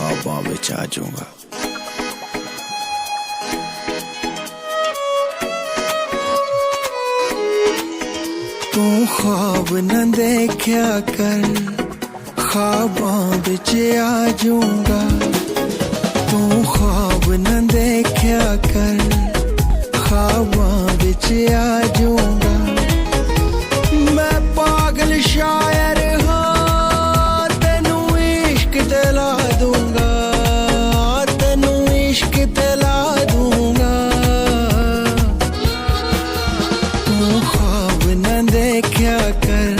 ख्वाबां विच आ जाऊंगा। तू ख्वाब न देखा कर, ख्वाबां विच आ जाऊंगा। तू ख्वाब न देखा कर, ख्वाबां विच आ जाऊंगा। मैं पागल शायर हाँ, तेनू इश्क दिला दूंगा, तेनू इश्क दिला दूंगा। तू ख्वाब न देखा कर,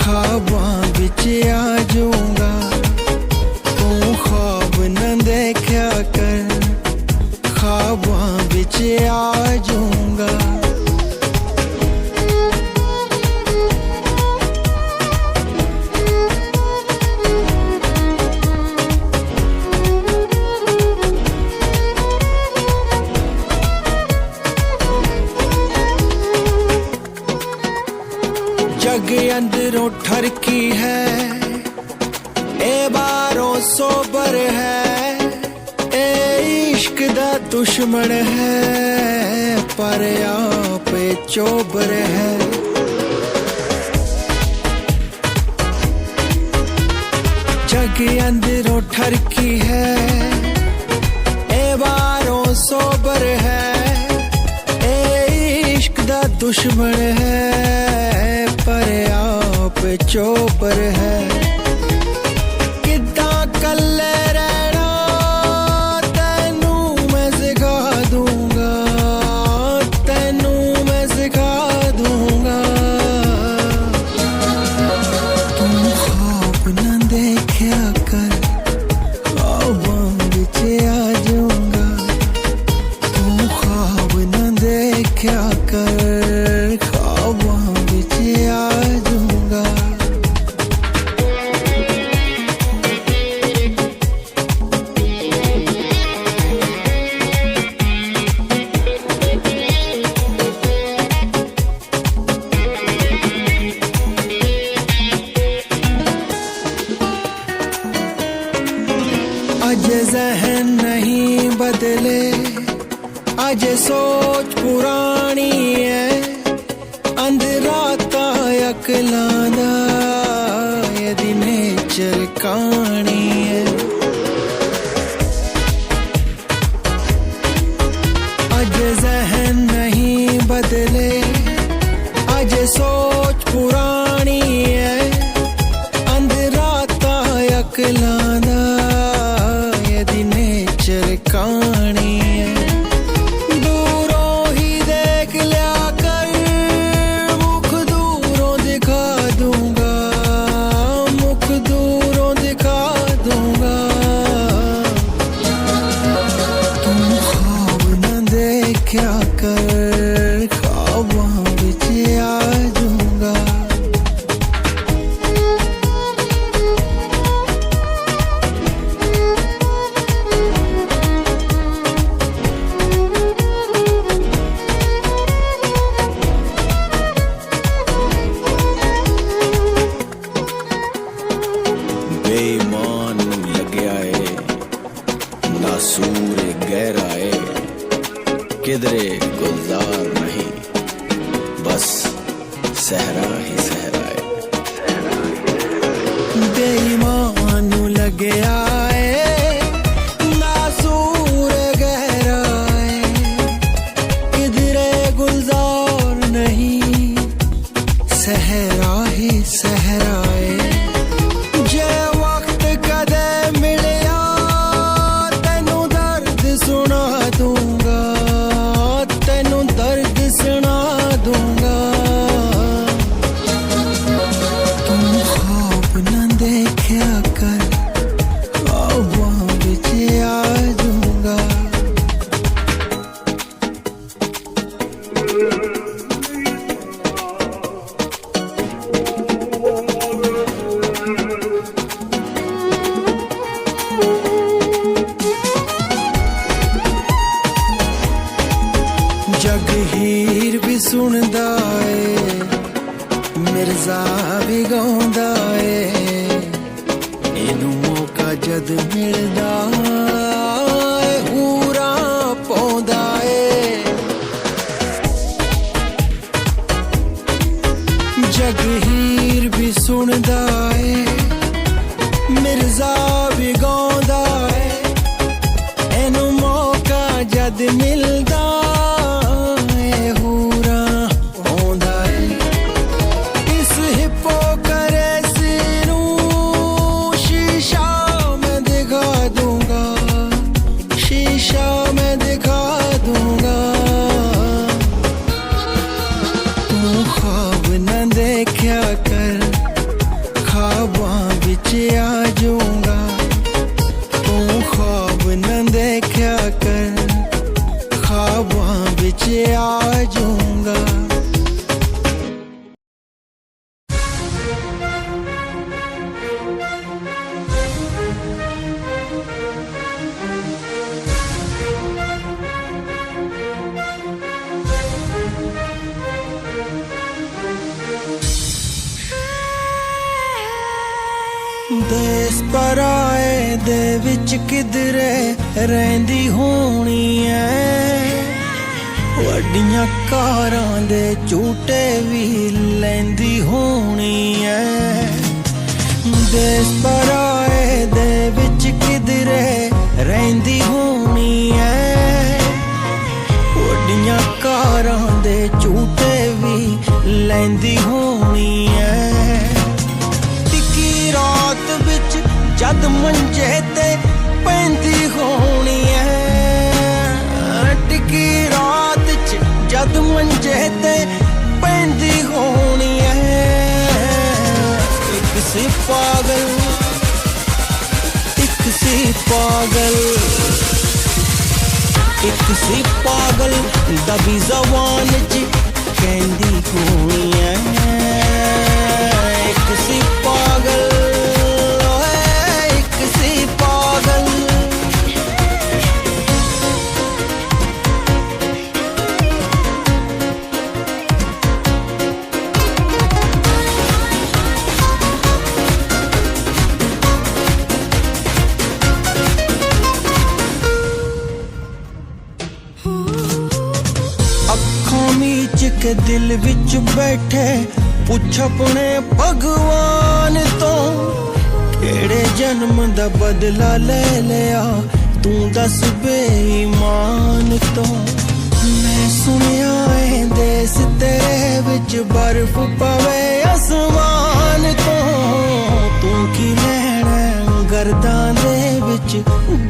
ख्वाबां विच आ जाऊंगा। तू ख्वाब न देखा कर, ख्वाबां विच आ जाऊंगा। जग अंदरों ठरकी है, ए बारों सोबर है। ए इश्क दा दुश्मन है, पर आप चोबर है। जग अंदरों ठरकी है, ए बारों सोबर है। ए इश्क दा दुश्मन है, पर आप चोपर है। किद्दां कल्ले रहना तैनू मैं सिखा दूंगा, तैनू मैं सिखा दूंगा। तू ख्वाब न देखा कर, ख्वाबां विच आ जाऊंगा। तू ख्वाब न देखा कर, ख्वाबां विच आ जाऊंगा। आज ज़हन नहीं बदले, आज सोच पुरानी है। अंधराता अकलांदा यदि नेचर कहानी है। आज ज़हन नहीं बदले, आज सोच पुरानी है। अंधराता अकलांदा यदि नेचर कहानी है। दूरों ही देख लिया कर, मुख दूरों दिखा दूंगा, मुख दूरों दिखा दूंगा। तुम ख्वाब न देखा कर, ख्वाबां विच आ जाऊंगा। बेईमान लग्या है, नासूर गहरा है। किधरे गुलजार नहीं, बस सहरा ही सहरा है। बेईमान लग्या है, नासूर गहरा है। किधरे गुलजार नहीं, सहरा ही सहरा है। ਇਹਨੂੰ ਮੌਕਾ ਜਦ ਮਿਲਦਾ ਏ ਹੂਰਾ ਪਾਉਂਦਾ ਏ ਜਗ ਹੀਰ ਵੀ ਸੁਣਦਾ ਏ ਮਿਰਜ਼ਾ ਵੀ ਗਾਉਂਦਾ ਏ ਇਹਨੂੰ ਮੌਕਾ ਜਦ ਮਿਲਦਾ आ जाऊंगा देस पराए दे विच किधरे रहंदी होनी है ਵੱਡੀਆਂ ਕਾਰਾਂ ਦੇ ਝੂਟੇ ਵੀ ਲੈਂਦੀ ਹੋਣੀ ਐ ਦੇਸ ਪਰਾਏ ਦੇ ਵਿੱਚ ਕਿਧਰੇ ਰਹਿੰਦੀ ਹੋਣੀ ਐ ਵੱਡੀਆਂ ਕਾਰਾਂ ਦੇ ਝੂਟੇ ਵੀ ਲੈਂਦੀ ਹੋਣੀ ਐ ਟਿੱਕੀ ਰਾਤ ਵਿੱਚ ਜਦ ਮੰਜੇ ਤੇ ਪੈਂਦੀ ਹੋਣੀ ਐ ਟਿੱਕੀ जद मंजे ते पैंदी होनी है एक सी पागल एक सी पागल एक सी पागल दबी जबान च कहंदी होनी है एक सी पागल एक सी पागल के दिल विच बैठे पुछ अपने भगवान तो केड़े जन्म दा बदला ले लिया तू दस बेईमान तो मैं सुनिया है देस तेरे विच बर्फ पवे आसमान तो तू की लैना गर्दां दे विच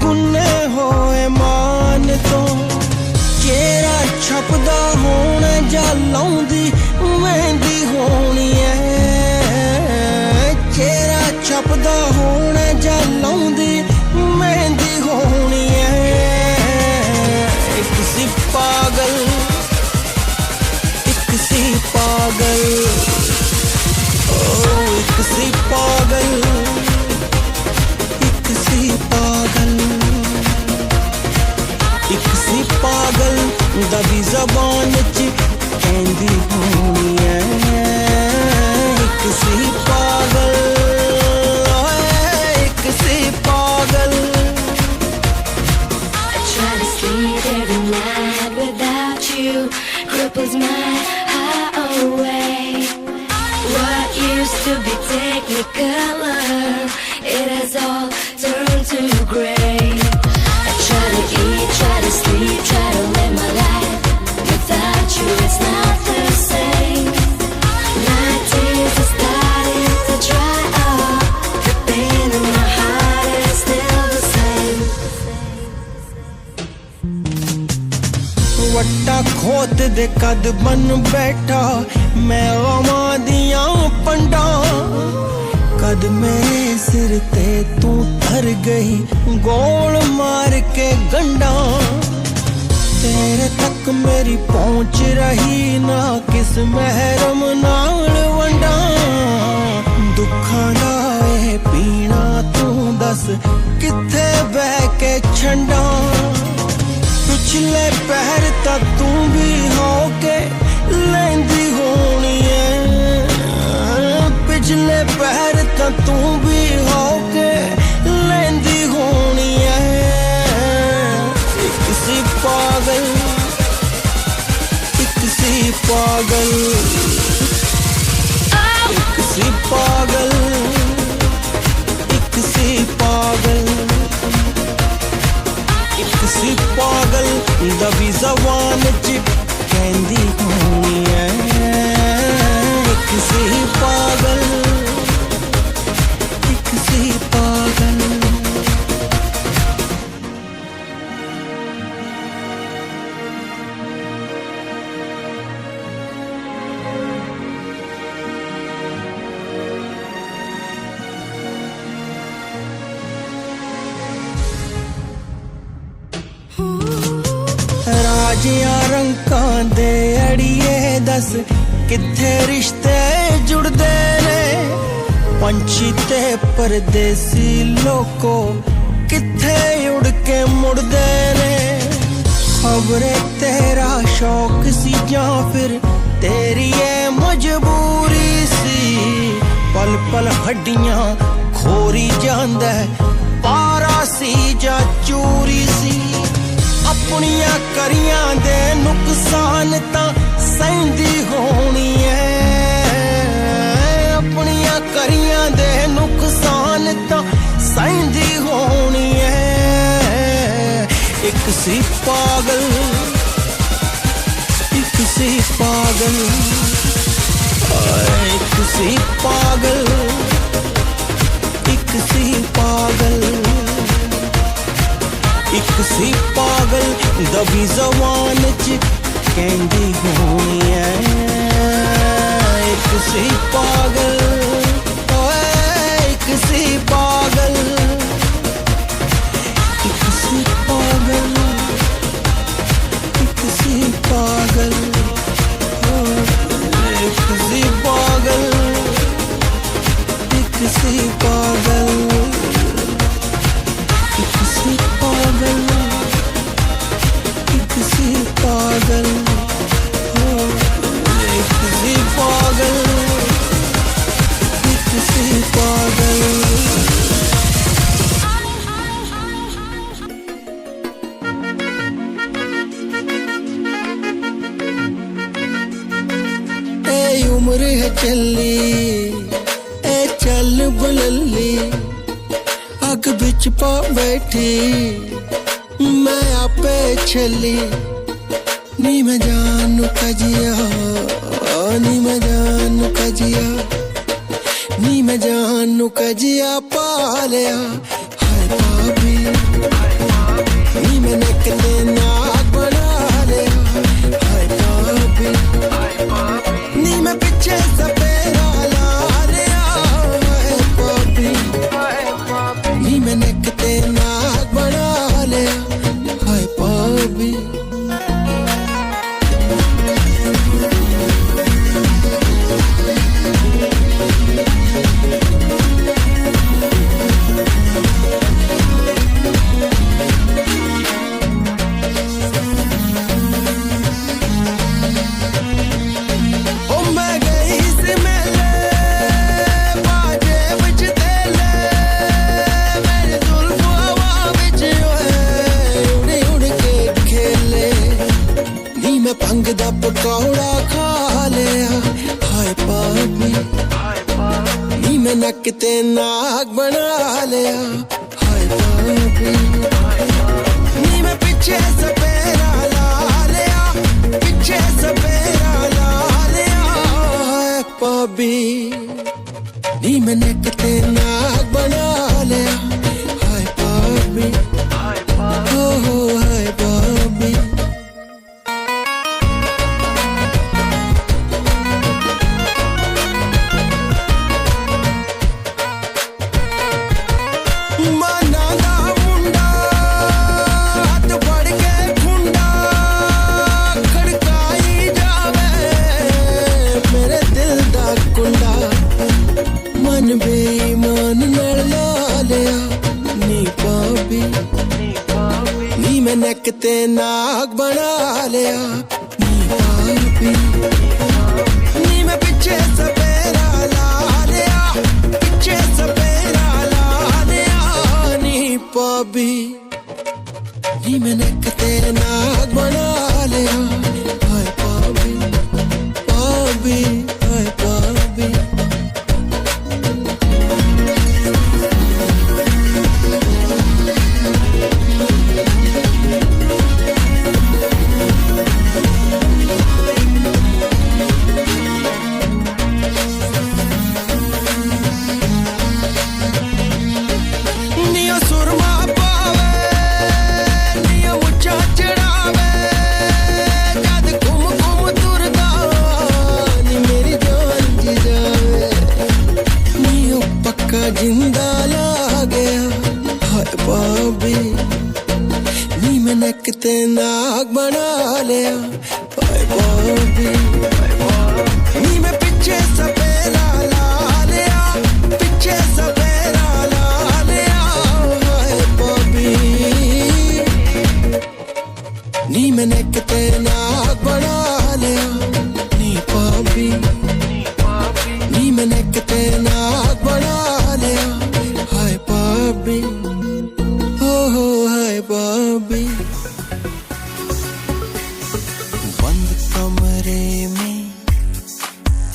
गुन्ने होए मान तो चेहरा छपदा होना जा लाउंदी मेहंदी होनी है चेहरा छपदा होना जा लाउंदी मेहंदी होनी है एक सी पागल एक सी पागल ओ एक सी पागल एक सी पागल एक सी पागल दबी जबान च कहंदी होनी है एक सी पागल एक सी पागल I try to sleep every night without you cripples my heart away what used to be technicolor it has all turned to grey try to eat, try to sleep, try to live my life without you, it's not the same. My tears are starting to dry up. The pain in my heart is still the same. वट्टा Khot दे कद बन बैठा मैं गमां दियां पंडा कद मेरे सिर ते तू तर गई गोल मार के गंडा तेरे तक मेरी पहुंच रही ना किस महरम नाल वंडा दुखां दा ए पीना तू दस किथे बह के छंडा पिछले पैर तक तू भी हो के लेंदी होनी है पिछले पैर तक तू भी हो के पागल राजियां रंकां दे अड़िए दस किथे रिश्ते जुड़दे ने पंछी ते परदेसी लोको किथे उड़ के मुड़दे ने खबरे तेरा शौक सी या फिर तेरी ये मजबूरी सी पल पल हड्डियां खोरी जांदा पारा सी जा चूरी सी अपनियां करियां दे नुकसान तां सहिंदी होनी है अपनियां करियां दे नुकसान तां सहिंदी होनी है एक सी पागल एक सी पागल एक सी पागल एक सी पागल एक सी पागल दबी जवान च कहंदी होनी है एक सी पागल एक सी पागल एक सी पागल एक सी पागल एक सी पागल एक सी पागल एक सी पागल एक सी पागल एक सी पागल एक सी पागल ए उम्र है चली ए चल बुलली अग बिच पा बैठी मैं आपे छली नी मैं जानू कजिया नी मैं जानू कजिया नी मैं जानू कजिया पालिया हाय भाभी नी मैं नकले नाग बना लिया हाय भाभी नी मैं पीछे सपेरा ला लिया हाय भाभी नी मैं नकले नाग बना लिया हाय भाभी भंग दा पकौड़ा खा लिया हाय पापी नी मैं नक ते नाग बना लिया हाय पापी नी मैं पीछे सपेरा ला लिया पीछे सपेरा ला लिया हाय पापी नी मैं नक ते नाग बना लिया हाय पापी हो हाय पापी बेईमान नाल ला लिया नी पापी नी मैं नक ते नाग बना लिया नी पापी नी मैं पीछे सपेरा ला लिया पीछे सपेरा ला लिया नी पापी नी मैं नक ते नाग बना लिया हाय पापी पापी हाय पापी नाग बना लिया हाय भाभी नी मैं पीछे सपेरा ला लिया पीछे सपेरा ला लिया हाय भाभी नी मैंने किते नाग बना लिया नी भाभी नी मैंने किते नाग बना लिया हाय भाभी हो हाय भाभी बंद कमरे में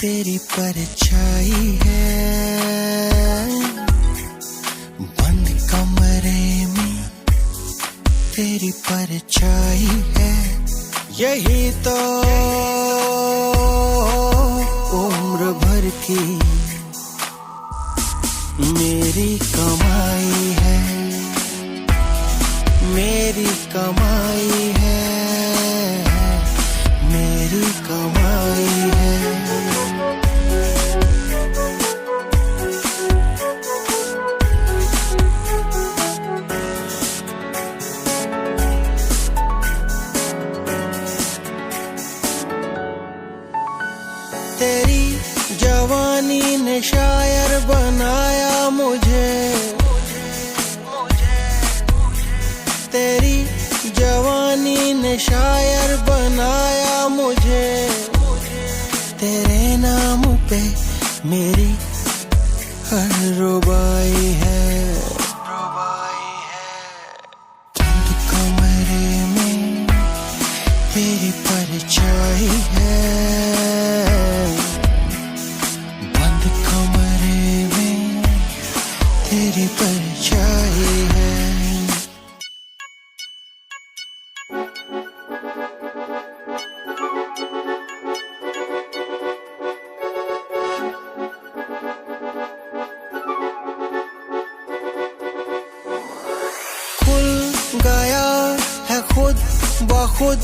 तेरी परछाई है बंद कमरे में तेरी परछाई है यही तो उम्र भर की मेरी कमाई है मेरी कमाई है मेरी कमाई है तेरी जवानी ने शायर बनाया मुझे तेरी जवानी ने शायर बनाया मुझे तेरे नाम पे मेरी हर रुबाई है बंद कमरे में तेरी परछाई है बंद कमरे में तेरी परछाई है खुल गया है खुद बखुद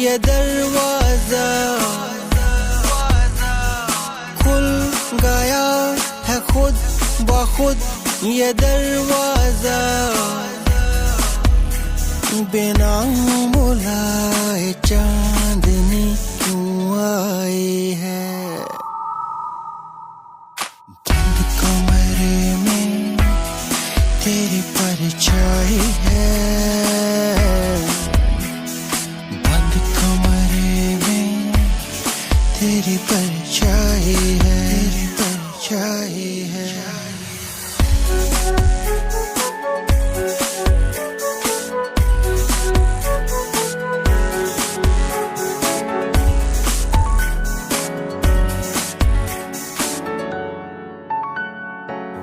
ये दरवाजा खुल गया है खुद बखुद ये दरवाजा बिना बुलाए चांदनी क्यों आई है बंद कमरे में तेरी परछाई है बंद कमरे में तेरी परछाई है तेरी परछाई है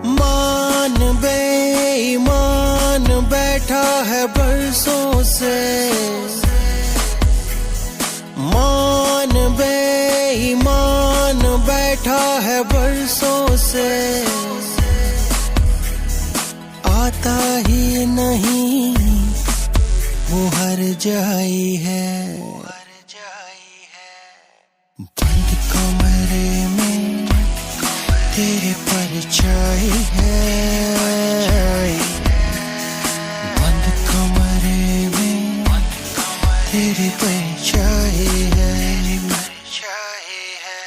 मान बेईमान बैठा है बरसों से मान बेईमान बैठा है बरसों से आता ही नहीं वो हर जाई है बंद कमरे में तेरी परछाई है बंद कमरे में तेरी परछाई है परछाई है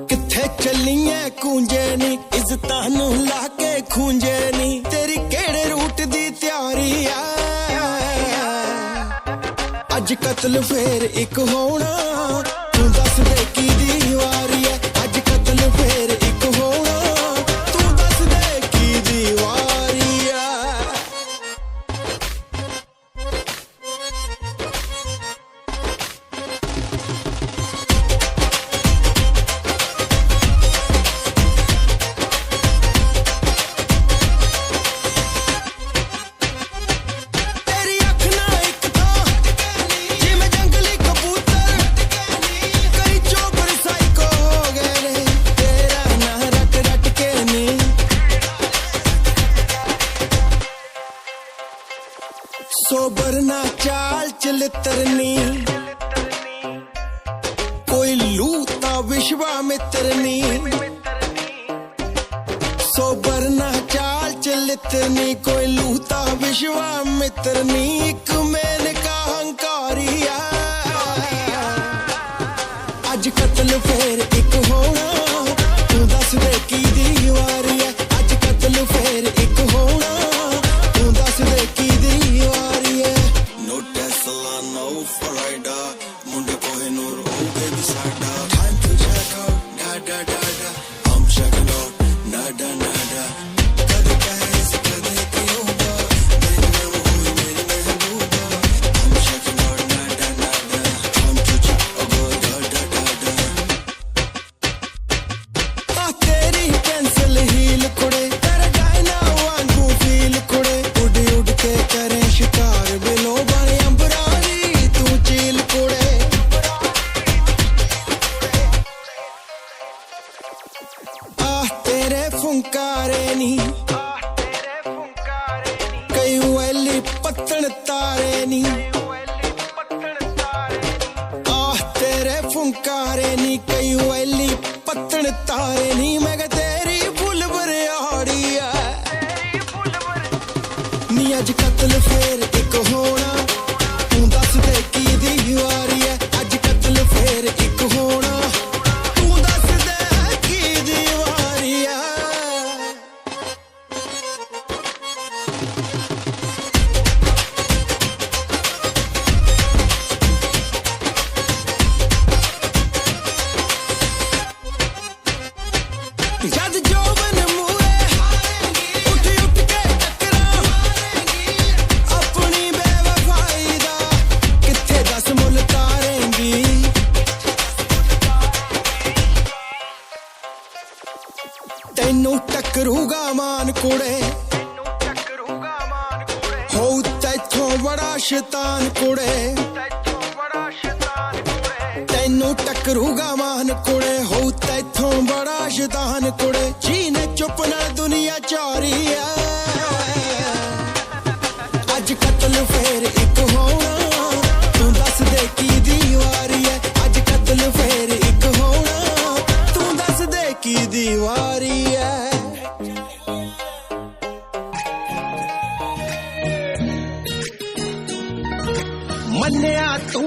किथे चलिए कूंजे नी इज्जतां नू लाके खूंजे नी तेरी केड़े रूट दी तैयारी है अज कत्ल फेर एक होना तू दस दे की दीवारी है अज कत्ल फेर एक होना तू दस दे की दीवारी है तेरी अख ना एक था जिमें जंगली कबूतर सोबर ना चाल चलितरनी कोई लूता विश्वामित्रनी सोबर ना चाल चलितरनी कोई लूता विश्वामित्रनी एक मेनका हंकारी अज कत्ल फेर एक होना तू दस दे की दीवारी है अज कत्ल फेर एक होना तू दस दे की दीवारी है नो टेस्ला नो फ्राइडा मुंडे कोहिनूर हो गए बिसाडा time to check out da da da da I'm checking out nada nada कदे कहे से कदे क्यों मेरी में हुई मेरी महबूबा I'm checking out nada nada time to check out da da da da तेरी पेंसिल हील कुड़े तेरे डायना वांगू फील कुड़े उड़ उड़ के करे शिकार बिलो बने अंबरारी तू चील कुड़े तेरे फुंकारे नी कई वेली पत्तन तारे नी तेरे फुंकारे नी कई वेली पत्तन तारे नी मैं कह तेरी फुल बरियाड़ी है नी अज कत्ल फेर एक होना तू दस दे की दीवारी है अज कत्ल फेर एक होना तू दस दे की दीवारी है जद जोबन मूए उठ उठ के टकरा अपनी बेवफाई दा किथे दस मुल तारेंगी तैनू टकरूगा मान कुड़े हो तैथों बड़ा शैतान कुड़े तैनू टकरूगा मान कुड़े हो तैथों बड़ा शैतान कुड़े जीने चुप ना दुनिया चारी है अज कत्ल फेर एक होना तू दस दे की दीवारी है अज कत्ल फेर एक होना तू दस दे की दीवारी है मन्निया तू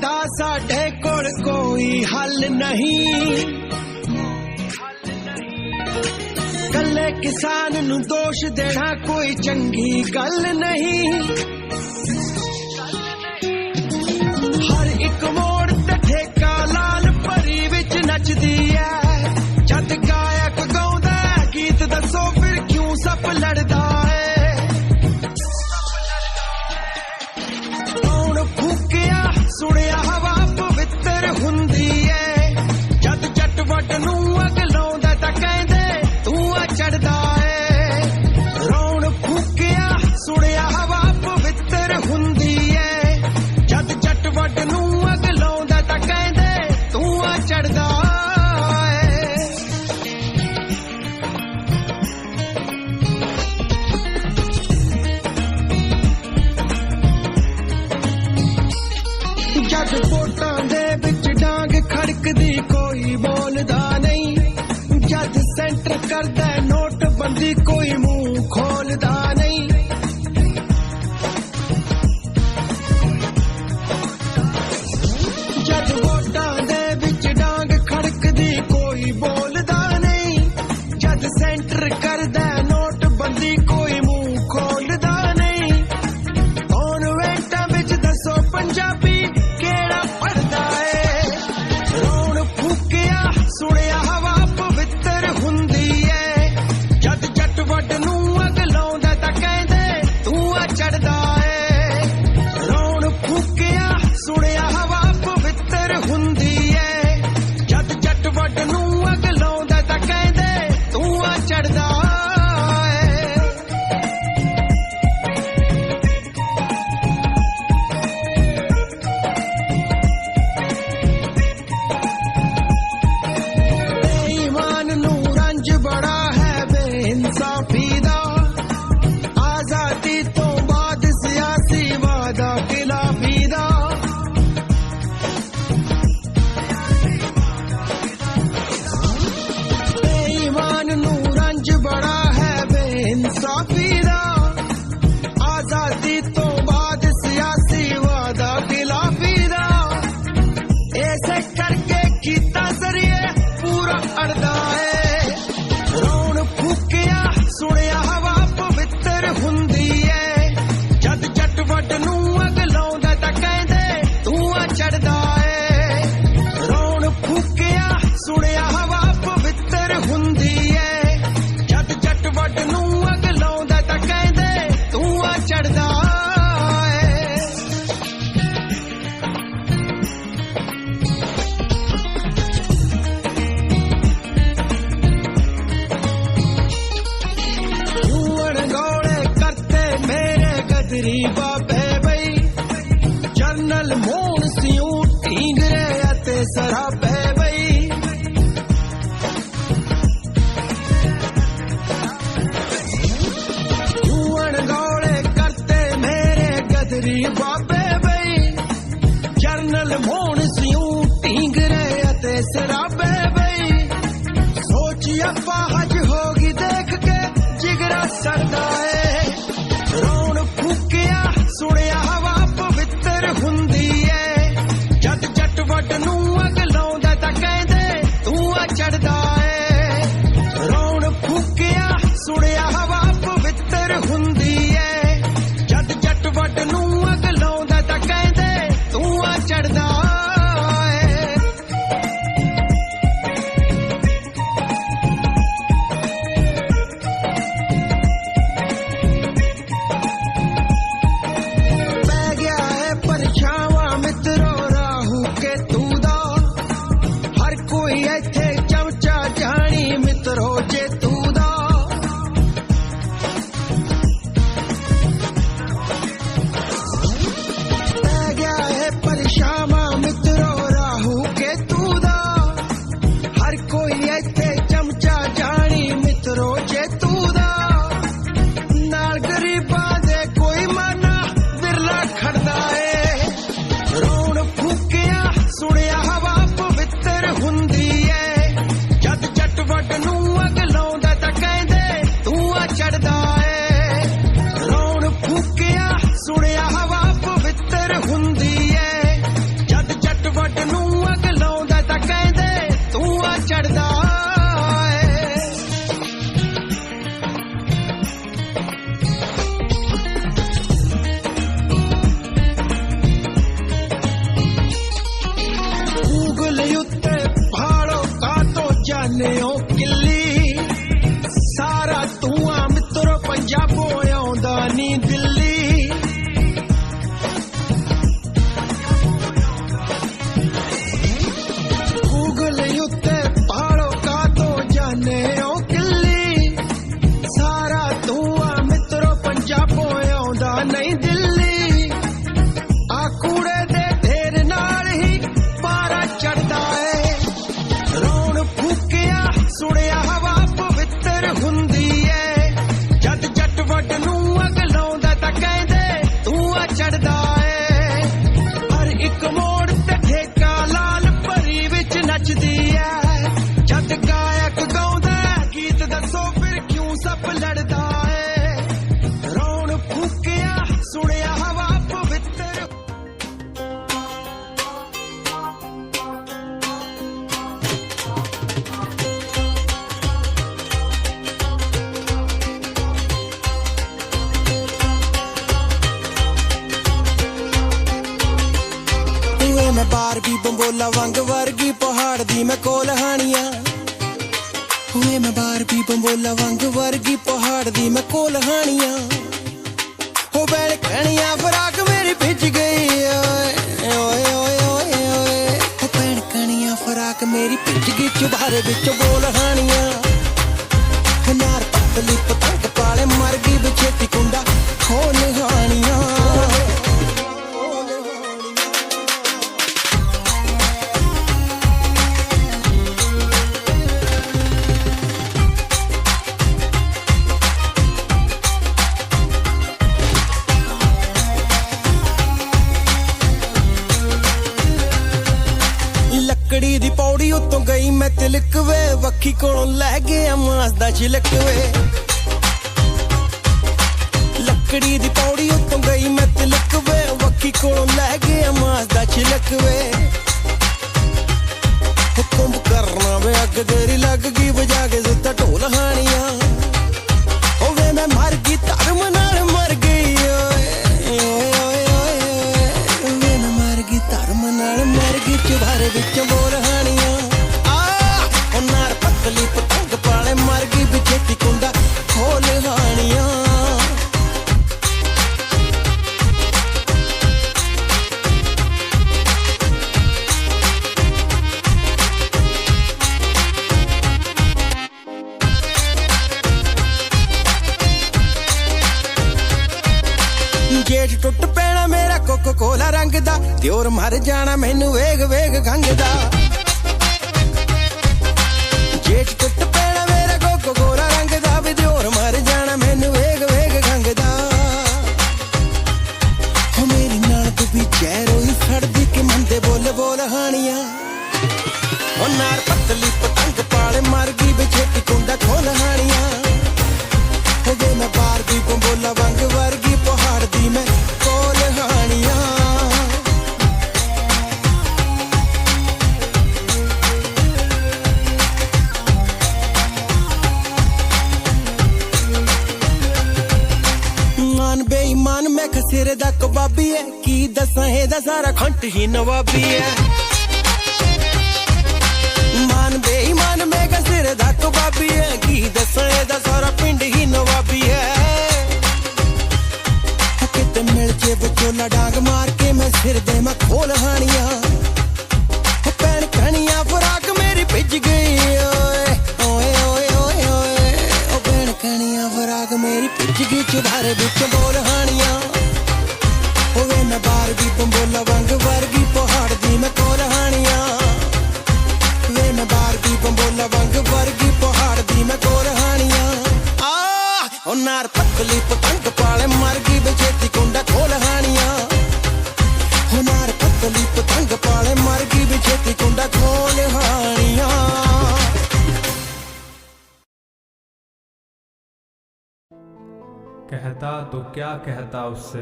दा साडे कोल कोई हल नहीं कल्ले किसान नू दोष देना कोई चंगी गल नहीं हर एक मोड़ ते ठेका लाल परी विच नचदी है जद गायक गाउंदा है गीत दसो फिर क्यों सप लड़दा है कौन फूकिया सुनिया हवा पवित्र हुंदी है जद जट वट नू अग लाउंदा तां कहंदे तू आ चढ़दा है रौण फूकिया सुनिया हवा पवित्र हुंदी है जद जट वट नू अग लाउंदा तां कहंदे तू आ चढ़दा है जद वोटां दे विच डांग खड़कदी कोई बोलदा नहीं जद सेंटर करदा नोटबंदी कोई मुंह खोलदा नहीं जद वोटां दे विच डांग खड़कदी कोई बोलदा नहीं जद सेंटर करदा नोटबंदी कोई मुंह खोलदा नहीं कौन वेंटा विच दसो पंजाबी केड़ा पढ़दा सराबे बई अणगौले करते मेरे गदरी बाबे बई जरनल मोहन सिंह ढींगरे अते सराबे बई सोचिया फाहज होगी देख के जिगरा सरदा है रौन फूकिया सुनिया हवा पवित्र हुंदी है जद जट वट नू अग लाउंदा तां कहंदे धुआं चढ़दा है रौन फूकिया सुनिया हवा पवित्र हुंदी है जद जट वट नू अग लाउंदा तां कहंदे धुआं चढ़दा मैं बारबी बंबोला वंग वर्गी पहाड़ दी मैं कोल हानिया हुए मैं बारबी बंबोला वंग वर्गी पहाड़ दी मैं कोल हानिया हो बैल कणिया फराक मेरी भिज गई ओए ओए ओए ओए हो बैल कणिया फराक मेरी भिज गई चुबारे विच बोल हानिया नार पतली पतंग पाले मर गई बिछेती कुंडा खोल हानिया लकड़ी दी पौड़ी उत्तों गई मैं तिलक वे वक्खी कोलों लै गया मांस दा छिलक वे लकड़ी दी पौड़ी उत्तों गई मैं तिलक वे वक्खी कोलों लै गया मांस दा छिलक वे हुकुम करना वे अग तेरी लग गई बजा के सुता ढोल हानिया होवे मैं मर गई धर्म नाल मर गई ओए ओए ओए वे मैं मर गई धर्म नाल मर गई चुबारे विच बोल हानिया आ नार पतली पतंग पाले मर गई बिछेती कुंडा खोल हानिया जेठ टुट पैना मेरा कोको कोला रंग दा त्योर मर जाना मैनू वेग वेग खंग दा जेठ टुट पैना मेरा कोको गोरा रंग दा वे दियोर मर जाना मैनू वेग वेग खंगदा हो मेरी नणद भी चेहरों फड़दी के मंदे बोल बोल हानियां ओ नार पतली पतंग पाले मर गई बेछेती कुंडा खोल हानियां हो वे मैं बार दी बंबोला वंग वर्गी पहाड़ दी मैं कोल हानियां बेईमान मैं खसेरे दा कबाबी है की दसां एदा सारा खंट ही नवाबी है मान बेईमान मैं खसेरे दा कबाबी है की दसां एदा सारा पिंड ही नवाबी है किते मिल जे बचोला डांग मार के मैं सिर दे मैं खोल हानियां पैण कनिया फराक मेरी भिज गई ओए ओए ओए ओए ओए ओ पैण कनिया फराक मेरी भिज गई चुधारे विच बोल हानियां होवे मैं बार भी बंबोला वंग वर्गी पहाड़ दी मैं कोल हानियां वे मैं बार भी बंबोला वंग वर्गी पहाड़ दी मैं कोल हानियां ओ नार पतली पतंग पाले मर गई बेछेती कुंडा खोल हानियां हो नार पतली पतंग पाले मर गई बेछेती कुंडा खोल हानियां कहता तो क्या कहता उससे,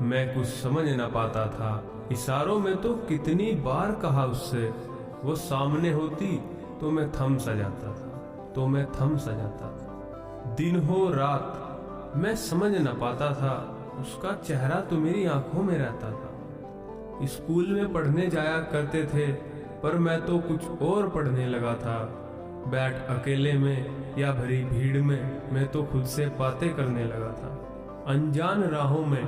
मैं कुछ समझ न पाता था। इशारों में तो कितनी बार कहा उससे, वो सामने होती तो मैं थम सा जाता था, दिन हो रात मैं समझ न पाता था। उसका चेहरा तो मेरी आंखों में रहता था। स्कूल में पढ़ने जाया करते थे, पर मैं तो कुछ और पढ़ने लगा था। बैठ अकेले में या भरी भीड़ में मैं तो खुद से बातें करने लगा था। अनजान राहों में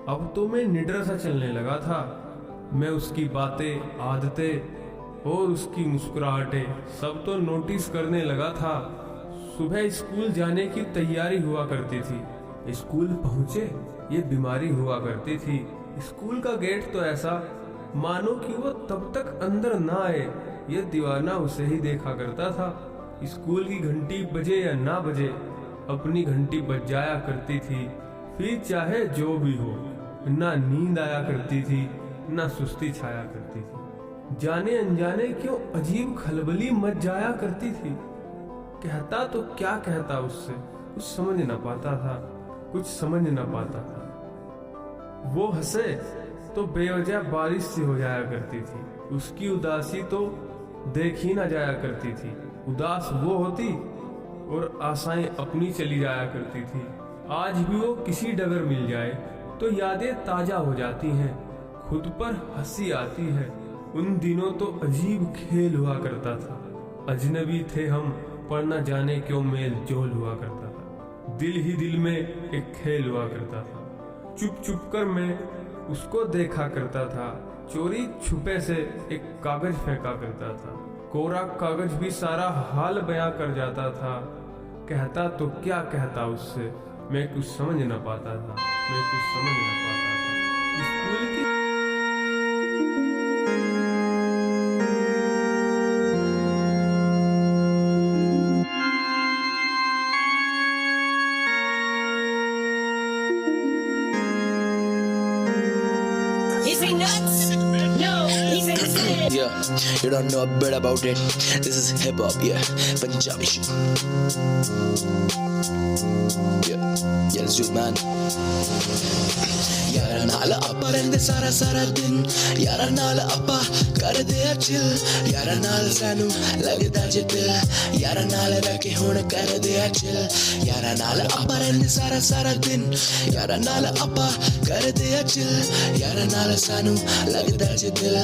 अब तो मैं निडर सा चलने लगा था। मैं उसकी बातें, आदतें और उसकी मुस्कुराहटें सब तो नोटिस करने लगा था। सुबह स्कूल जाने की तैयारी हुआ करती थी, स्कूल पहुंचे ये बीमारी हुआ करती थी। स्कूल का गेट तो ऐसा मानो कि वो तब तक अंदर ना आए ये दीवाना उसे ही देखा करता था। स्कूल की घंटी बजे या ना बजे अपनी घंटी बज जाया करती थी, फिर चाहे जो भी हो। ना नींद आया करती थी, ना सुस्ती छाया करती थी। जाने अनजाने क्यों अजीब खलबली मच जाया करती थी। कहता तो क्या कहता उससे, कुछ समझ न पाता था। वो हंसे तो बेवजह बारिश सी हो जाया करती थी। उसकी उदासी तो देखी ना जाया करती थी। उदास वो होती और आशाएं अपनी चली जाया करती थी। आज भी वो किसी डगर मिल जाए तो यादें ताजा हो जाती हैं, खुद पर हंसी आती है। उन दिनों तो अजीब खेल हुआ करता था। अजनबी थे हम पर न जाने क्यों मेल जोल हुआ करता था। दिल ही दिल में एक खेल हुआ करता था। चुप चुप कर मैं उसको देखा करता था। चोरी छुपे से एक कागज फेंका करता था। कोरा कागज भी सारा हाल बयां कर जाता था। कहता तो क्या कहता उससे, मैं कुछ समझ न पाता था। स्कूल की Is he nuts? No, he's insane. Yeah, you don't know a bit about it. This is hip hop, yeah, Punjabi shit. Yeah, let's do it, man. यारा नाल आपा रहंदे सारा सारा दिन, यारा नाल आपा करदे आ चिल, यारा नाल सानू लगदा जे दिल, यारा नाल रह के हुण करदे आ चिल, यारा नाल आपा रहंदे सारा सारा दिन, यारा नाल आपा करदे आ चिल, यारा नाल सानू लगदा जे दिल,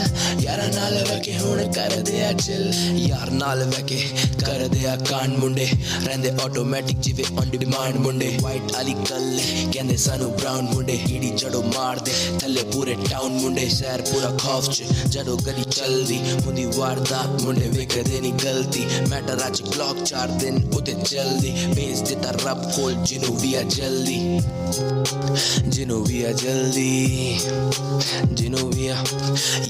यारा नाल रह के हुण करदे आ चिल, यार नाल रह के करदे आ कांड मुंडे, रहंदे ऑटोमैटिक जिवे ऑन डिमांड मुंडे, वाइट आली गल्ले कहंदे सानू ब्राउन मुंडे, ईडी जड़ो मार दे थल्ले पूरे टाउन मुंडे, शहर पूरा खौफ च जड़ो गली चलदी हुंदी वारदात मुंडे वेखदे नी गलती, मैटर अज ब्लॉक 4 दिन उते जल्दी भेज दिता रब कोल जिनू भी आ जल्दी, जिनू भी आ जल्दी, जिनू भी आ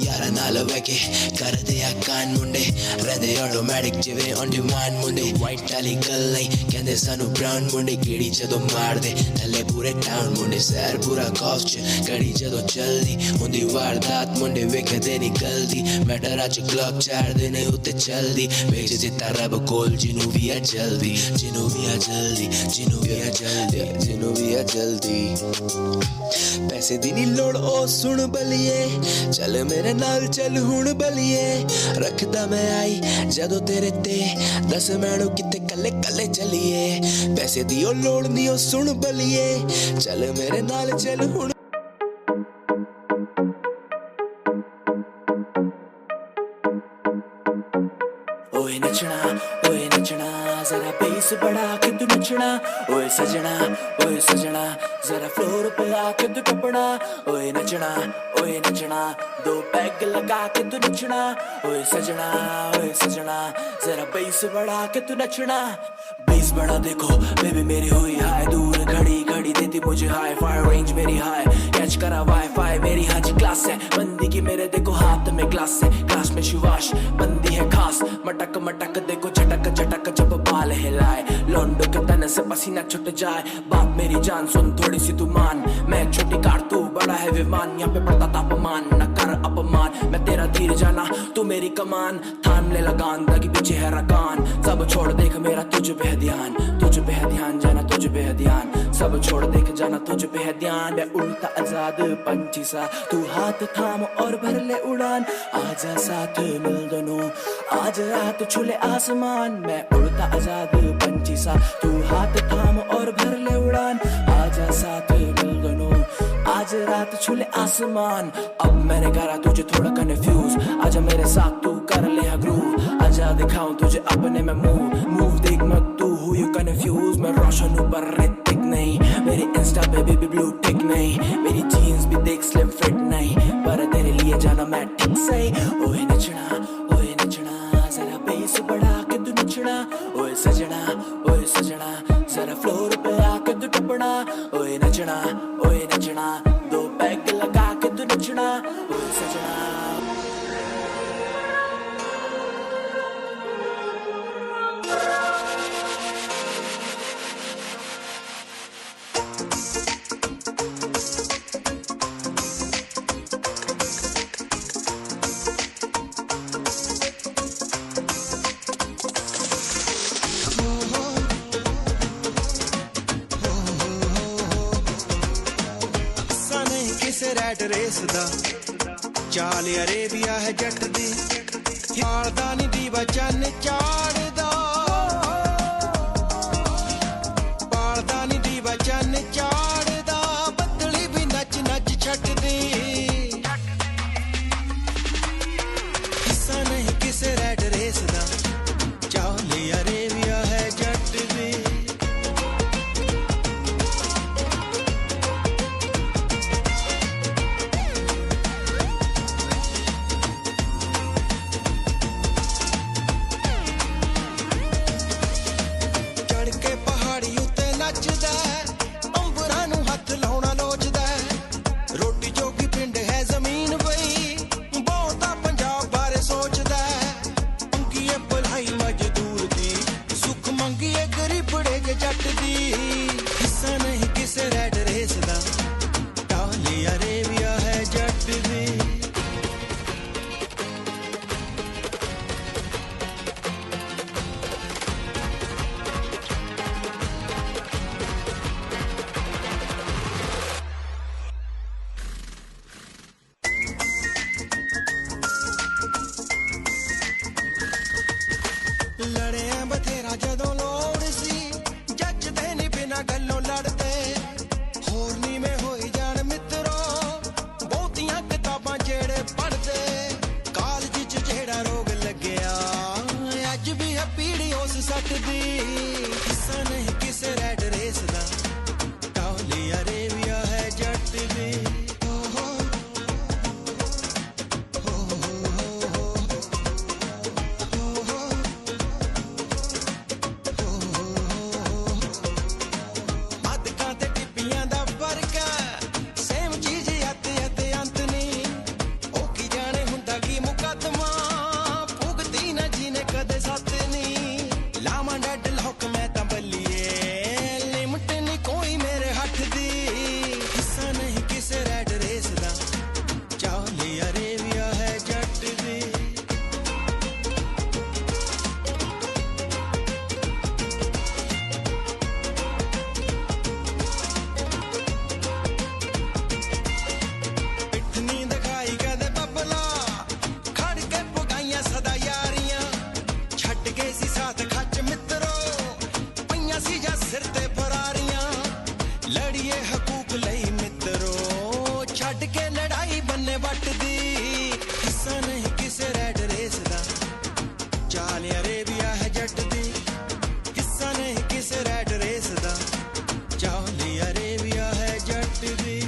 यारा नाल वैके ਕਰਦੇ ਆ ਕਾਨ ਮੁੰਡੇ ਰਹਿੰਦੇ ਆਟੋਮੈਟਿਕ ਜਿਵੇਂ ਔਨ ਡਿਮਾਂਡ ਮੁੰਡੇ ਵਾਈਟ ਵਾਲੀ ਗੱਲ ਨਹੀਂ ਕਹਿੰਦੇ ਸਾਨੂੰ ਬ੍ਰਾਊਨ ਮੁੰਡੇ ਕਿਹੜੀ ਜਦੋਂ ਮਾਰਦੇ ਥੱਲੇ ਪੂਰੇ ਟਾਊਨ ਮੁੰਡੇ ਸੈਰ ਪੂਰਾ ਕੌਫ ਚ ਕੜੀ ਜਦੋਂ ਚੱਲਦੀ ਹੁੰਦੀ ਵਾਰਦਾਤ ਮੁੰਡੇ ਵੇਖਦੇ ਨਹੀਂ ਗਲਤੀ ਮੈਟਰਾਂ ਚ ਕਲੱਬ ਚਾੜਦੇ ਨੇ ਉੱਤੇ ਚੱਲਦੀ ਵੇਚ ਦਿੱਤਾ ਰੱਬ ਕੋਲ ਜਿਹਨੂੰ ਵੀ ਆ ਜਲਦੀ ਜਿਹਨੂੰ ਵੀ ਆ ਜਲਦੀ ਜਿਹਨੂੰ ਵੀ ਆ ਜਲਦੀ ਜਿਹਨੂੰ ਵੀ ਆ ਜਲਦੀ ਪੈਸੇ ਦੀ ਨੀ ਲੋੜ ਉਹ ਸੁਣ ਬਲੀਏ ਚੱਲ ਮੇਰੇ ਨਾਲ ਚੱਲ ਹੁਣ ਬਲੀਏ ਰੱਖਦਾ ਮੈਂ ਆਈ ਜਦੋਂ ਤੇਰੇ ਤੇ ਦੱਸ ਮੈਨੂੰ ਕਿੱਥੇ ਕੱਲੇ ਕੱਲੇ ਚੱਲੀਏ ਪੈਸੇ ਦੀ ਉਹ ਲੋੜ ਨੀ ਉਹ ਸੁਣ ਬਲੀਏ ਚੱਲ ਮੇਰੇ ਨਾਲ ਚੱਲ ਹੁਣ ओए नचना जरा बेस बढ़ा के तू नचना ओए सजना जरा फ्लोर पे आके तू टपना ओए नचना दो पैग लगा के तू नचना ओए सजना जरा बेस बढ़ा के तू नचना बेस बढ़ा देखो बेबी मेरी हुई हाय दूर खड़ी खड़ी देती मुझे हाई फाई रेंज मेरी हाई कैच करा वाईफाई मेरी हाजी क्लास है बंदी की मेरे देखो हाथ में ग्लास है क्लास में शिवाश बंदी है खास मटक मटक देखो झटक झटक जब बाल हिलाए लौंडो के तन से पसीना छुट जाए बात मेरी जान सुन थोड़ी सी तू मान मैं छोटी कार तू बड़ा है विमान यहाँ पे पड़ता तापमान न कर अपमान मैं तेरा तीर जाना तू मेरी कमान थाम ले लगान दागी पीछे है रकान सब छोड़ देख मेरा तुझ पे है ध्यान जाना तुझ पे है ध्यान सब छोड़ देख जाना तुझ पे है ध्यान मैं उड़ता आजाद पंछी सा तू हाथ थाम और भर ले उड़ान आजा साथ मिल दोनों आज रात छुले आसमान मैं उड़ता आजाद पंछी सा तू हाथ थाम और भर ले उड़ान आजा साथ मिल दोनों आज रात छुले आसमान अब मैंने करा तुझे थोड़ा कन्फ्यूज आजा मेरे साथ तू कर ले ग्रूव आजा दिखाऊं तुझे अपने में मूव देख मत तू हूँ यू कन्फ्यूज मैं रोशन हूँ पर ऋतिक नहीं मेरी इंस्टा पे भी ब्लू टिक नहीं मेरी जीन्स भी देख स्लिम फिट नहीं पर तेरे लिए जाना मैं ठीक सही ओए नचना जरा बेस बढ़ा के तू नचना ओए सजना जरा फ्लोर पे आके तू टपना ओए नचना दो पैग लगा के तू नचना ओए सजना रैट रेस दा चाल अरेबिया है जट दी हालदा नी दीवा चन चाड़दा पालदा नी दीवा चन चाड़दा बदली भी नच नच छटदी हिस्सा नहीं किसे रैट रेस दा चाल अरेबिया है जट दी लड़ाई बन्ने वट दी हिस्सा नहीं किसे रैड रेस दा चाल अरेबिया है जट दी हिस्सा नहीं किसे रैड रेस दा चाल अरेबिया है जट दी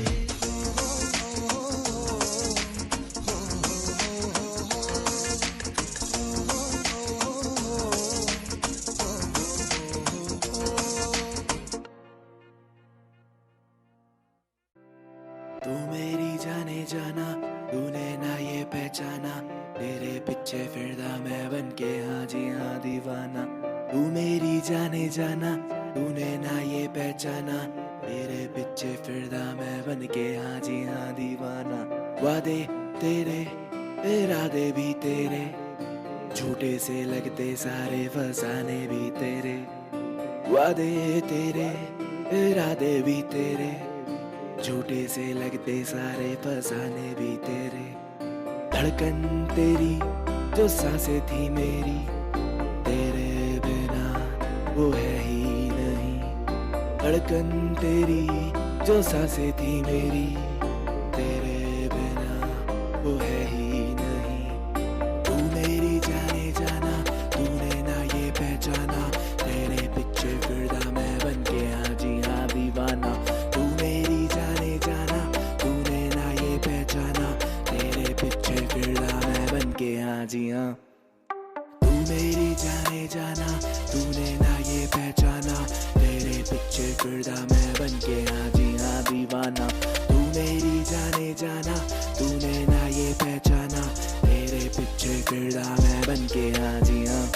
तू मेरी जाने जाना तूने ना ये पहचाना तेरे पीछे फिरदा मैं बन के हाँ जी हाँ दीवाना तू मेरी जाने जाना तूने ना ये पहचाना तेरे पीछे फिरदा मैं बन के हाँ जी हाँ दीवाना वादे तेरे इरादे भी तेरे झूठे से लगते सारे फसाने भी तेरे वादे तेरे इरादे भी तेरे झूठे से लगते सारे फसाने भी तेरे धड़कन तेरी जो सांसें थी मेरी तेरे बिना वो है ही नहीं धड़कन तेरी जो सांसें थी मेरी तेरे बिना वो है ही नहीं तू मेरी जाने जाना तूने ना ये पहचाना तेरे पीछे फिरदा मैं बन के हाँ जी हाँ दीवाना तू मेरी जाने जाना तूने ना ये पहचाना तेरे पीछे फिरदा मैं बन के हाँ जी हाँ तू मेरी जाने जाना तूने ना ये पहचाना तेरे पीछे फिरदा मैं बन के हाँ जी हाँ दीवाना तू मेरी जाने जाना तूने ना ये पहचाना तेरे पीछे फिरदा मैं बन के हाँ जी हाँ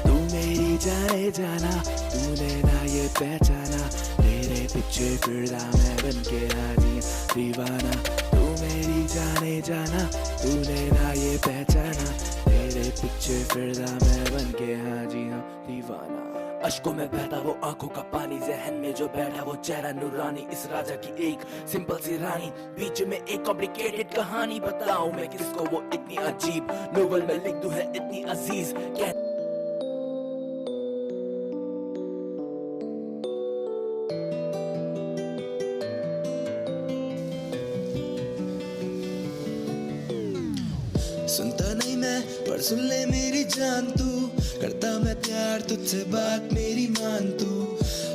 तू मेरी जाने जाना तूने ना ये पहचाना तेरे पीछे फिरदा मैं बन के हाँ जी हाँ दीवाना तू मेरी जाने जाना तूने ना ये पहचाना तेरे पीछे फिरदा मैं बन के हाँ जी हाँ दीवाना अश्कों में बहता वो आंखों का पानी जहन में जो बैठा वो चेहरा नूरानी इस राजा की एक सिंपल सी रानी बीच में एक कॉम्प्लिकेटेड कहानी बताऊं मैं किसको वो इतनी अजीब नोवेल में लिख दूं है इतनी अजीज सुनता नहीं मैं पर सुन ले मेरी जान तू करता मैं प्यार तुझसे बात मेरी मान तू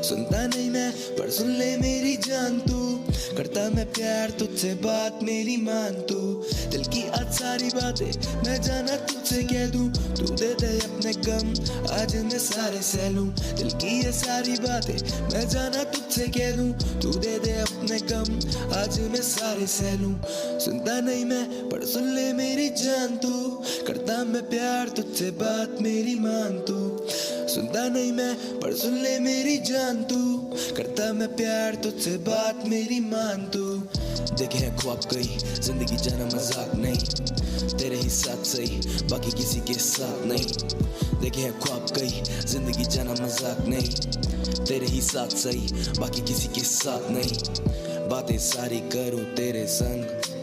सुनता नहीं मैं पर सुन ले मेरी जान तू करता मैं प्यार तुझसे बात मेरी मान तू दिल की आज सारी बातें मैं जाना तुझसे कह दूं तू दे दे अपने गम आज मैं सारे सह लूं दिल की ये सारी बातें मैं जाना तुझसे कह दूं तू दे दे अपने गम आज मैं सारे सह लूं सुनता नहीं मैं पर सुन ले मेरी जान तू करता मैं प्यार तुझसे बात मेरी मान तू सुनता नहीं मैं पर सुन ले मेरी जान तू करता मैं प्यार तुझसे बात मेरी मान तू देखे हैं ख्वाब कई जिंदगी जाना मजाक नहीं तेरे ही साथ सही बाकी किसी के साथ नहीं देखे हैं ख्वाब कई जिंदगी जाना मजाक नहीं तेरे ही साथ सही बाकी किसी के साथ नहीं बातें सारी करूं तेरे संग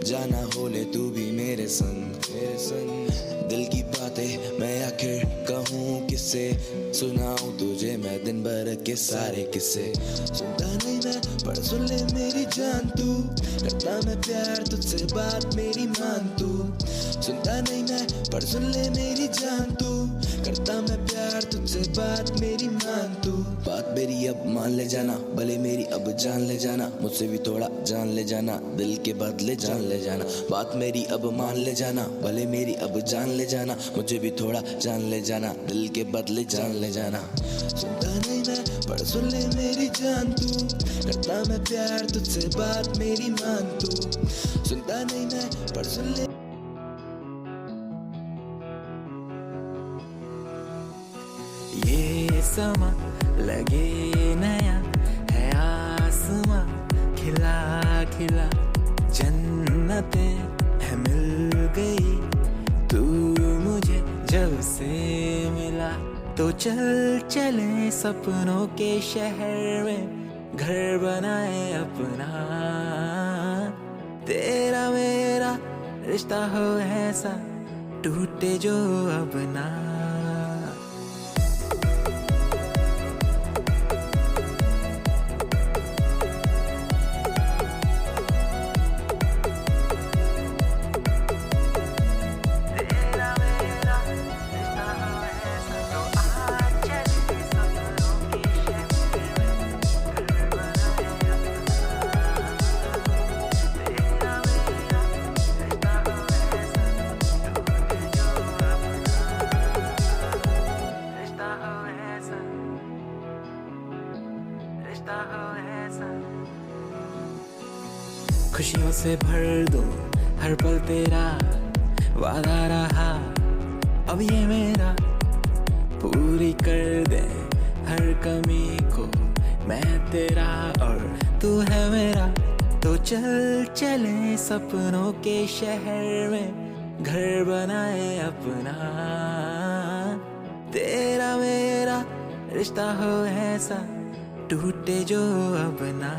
जाना हो ले तू भी मेरे संग दिल की बातें मैं आखिर कहूँ किससे सुनाऊं तुझे मैं दिन भर के सारे किस्से सुनता नहीं मैं पर सुन ले मेरी जान तू करता मैं प्यार तुझसे बात मेरी मान तू सुनता नहीं मैं पर सुन ले मेरी जान तू करता मैं प्यार तुझसे बात मेरी मान तू बात मेरी अब मान ले जाना भले मेरी अब जान ले जाना मुझसे भी थोड़ा जान ले जाना दिल के बदले जान ले जाना बात मेरी अब मान ले जाना भले मेरी अब जान ले जाना मुझे भी थोड़ा जान ले जाना दिल के बदले जान ले जाना सुनता नहीं मैं पर सुन ले मेरी जान तू करता मैं प्यार तुझसे बात मेरी मान तू सुनता नहीं मैं पर सुन ले ये समा लगे नया है आसमां खिला खिला जन्नतें है मिल गई तू मुझे जब से मिला तो चल चले सपनों के शहर में घर बनाए अपना तेरा मेरा रिश्ता हो ऐसा टूटे जो अब ना खुशियों से भर दो हर पल तेरा वादा रहा अब ये मेरा पूरी कर दे हर कमी को मैं तेरा और तू है मेरा तो चल चले सपनों के शहर में घर बनाए अपना तेरा मेरा रिश्ता हो ऐसा टूटे जो अब ना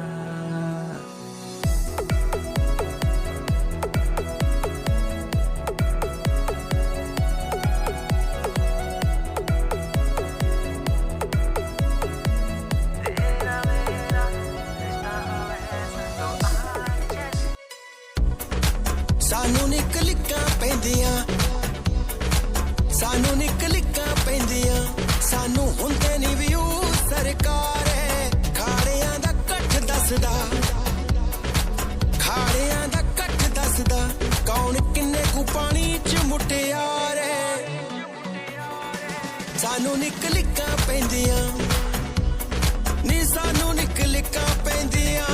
सानू निकलिकां पैंदियां सानू निकलिकां पैंदियां सानू हुंदे नी व्यू सरकार खाड़ियां दा कठ दसदा खाड़ियां दा कठ दसदा कौन किन्ने कु पानी च मुटियार सानू निकलिकां पैंदियां नी सानू निकलिकां पैंदियां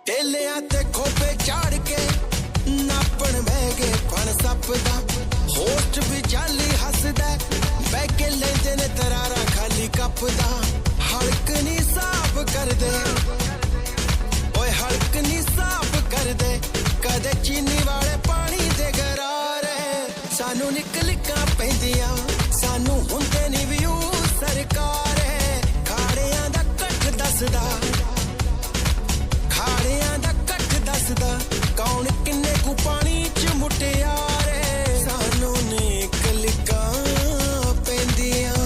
टेलियां ते खोपे चाड़ के नापण बह गए पण सपदा होस्ट भी जाली हसदा बह के लेंदे ने तरारा खाली कपदा हड़क नी साफ कर दे ओए हड़क नी साफ कर दे कदे चीनी वाले पानी दे गरारे सानू निकलिकां पैंदियां सानू हुंदे नी व्यू सरकार खाड़ियां दा कठ दसदा खाड़ियां दा कठ दसदा कौन किन्ने कु पानी च मुटियारे सानू निकलिकां पैंदियां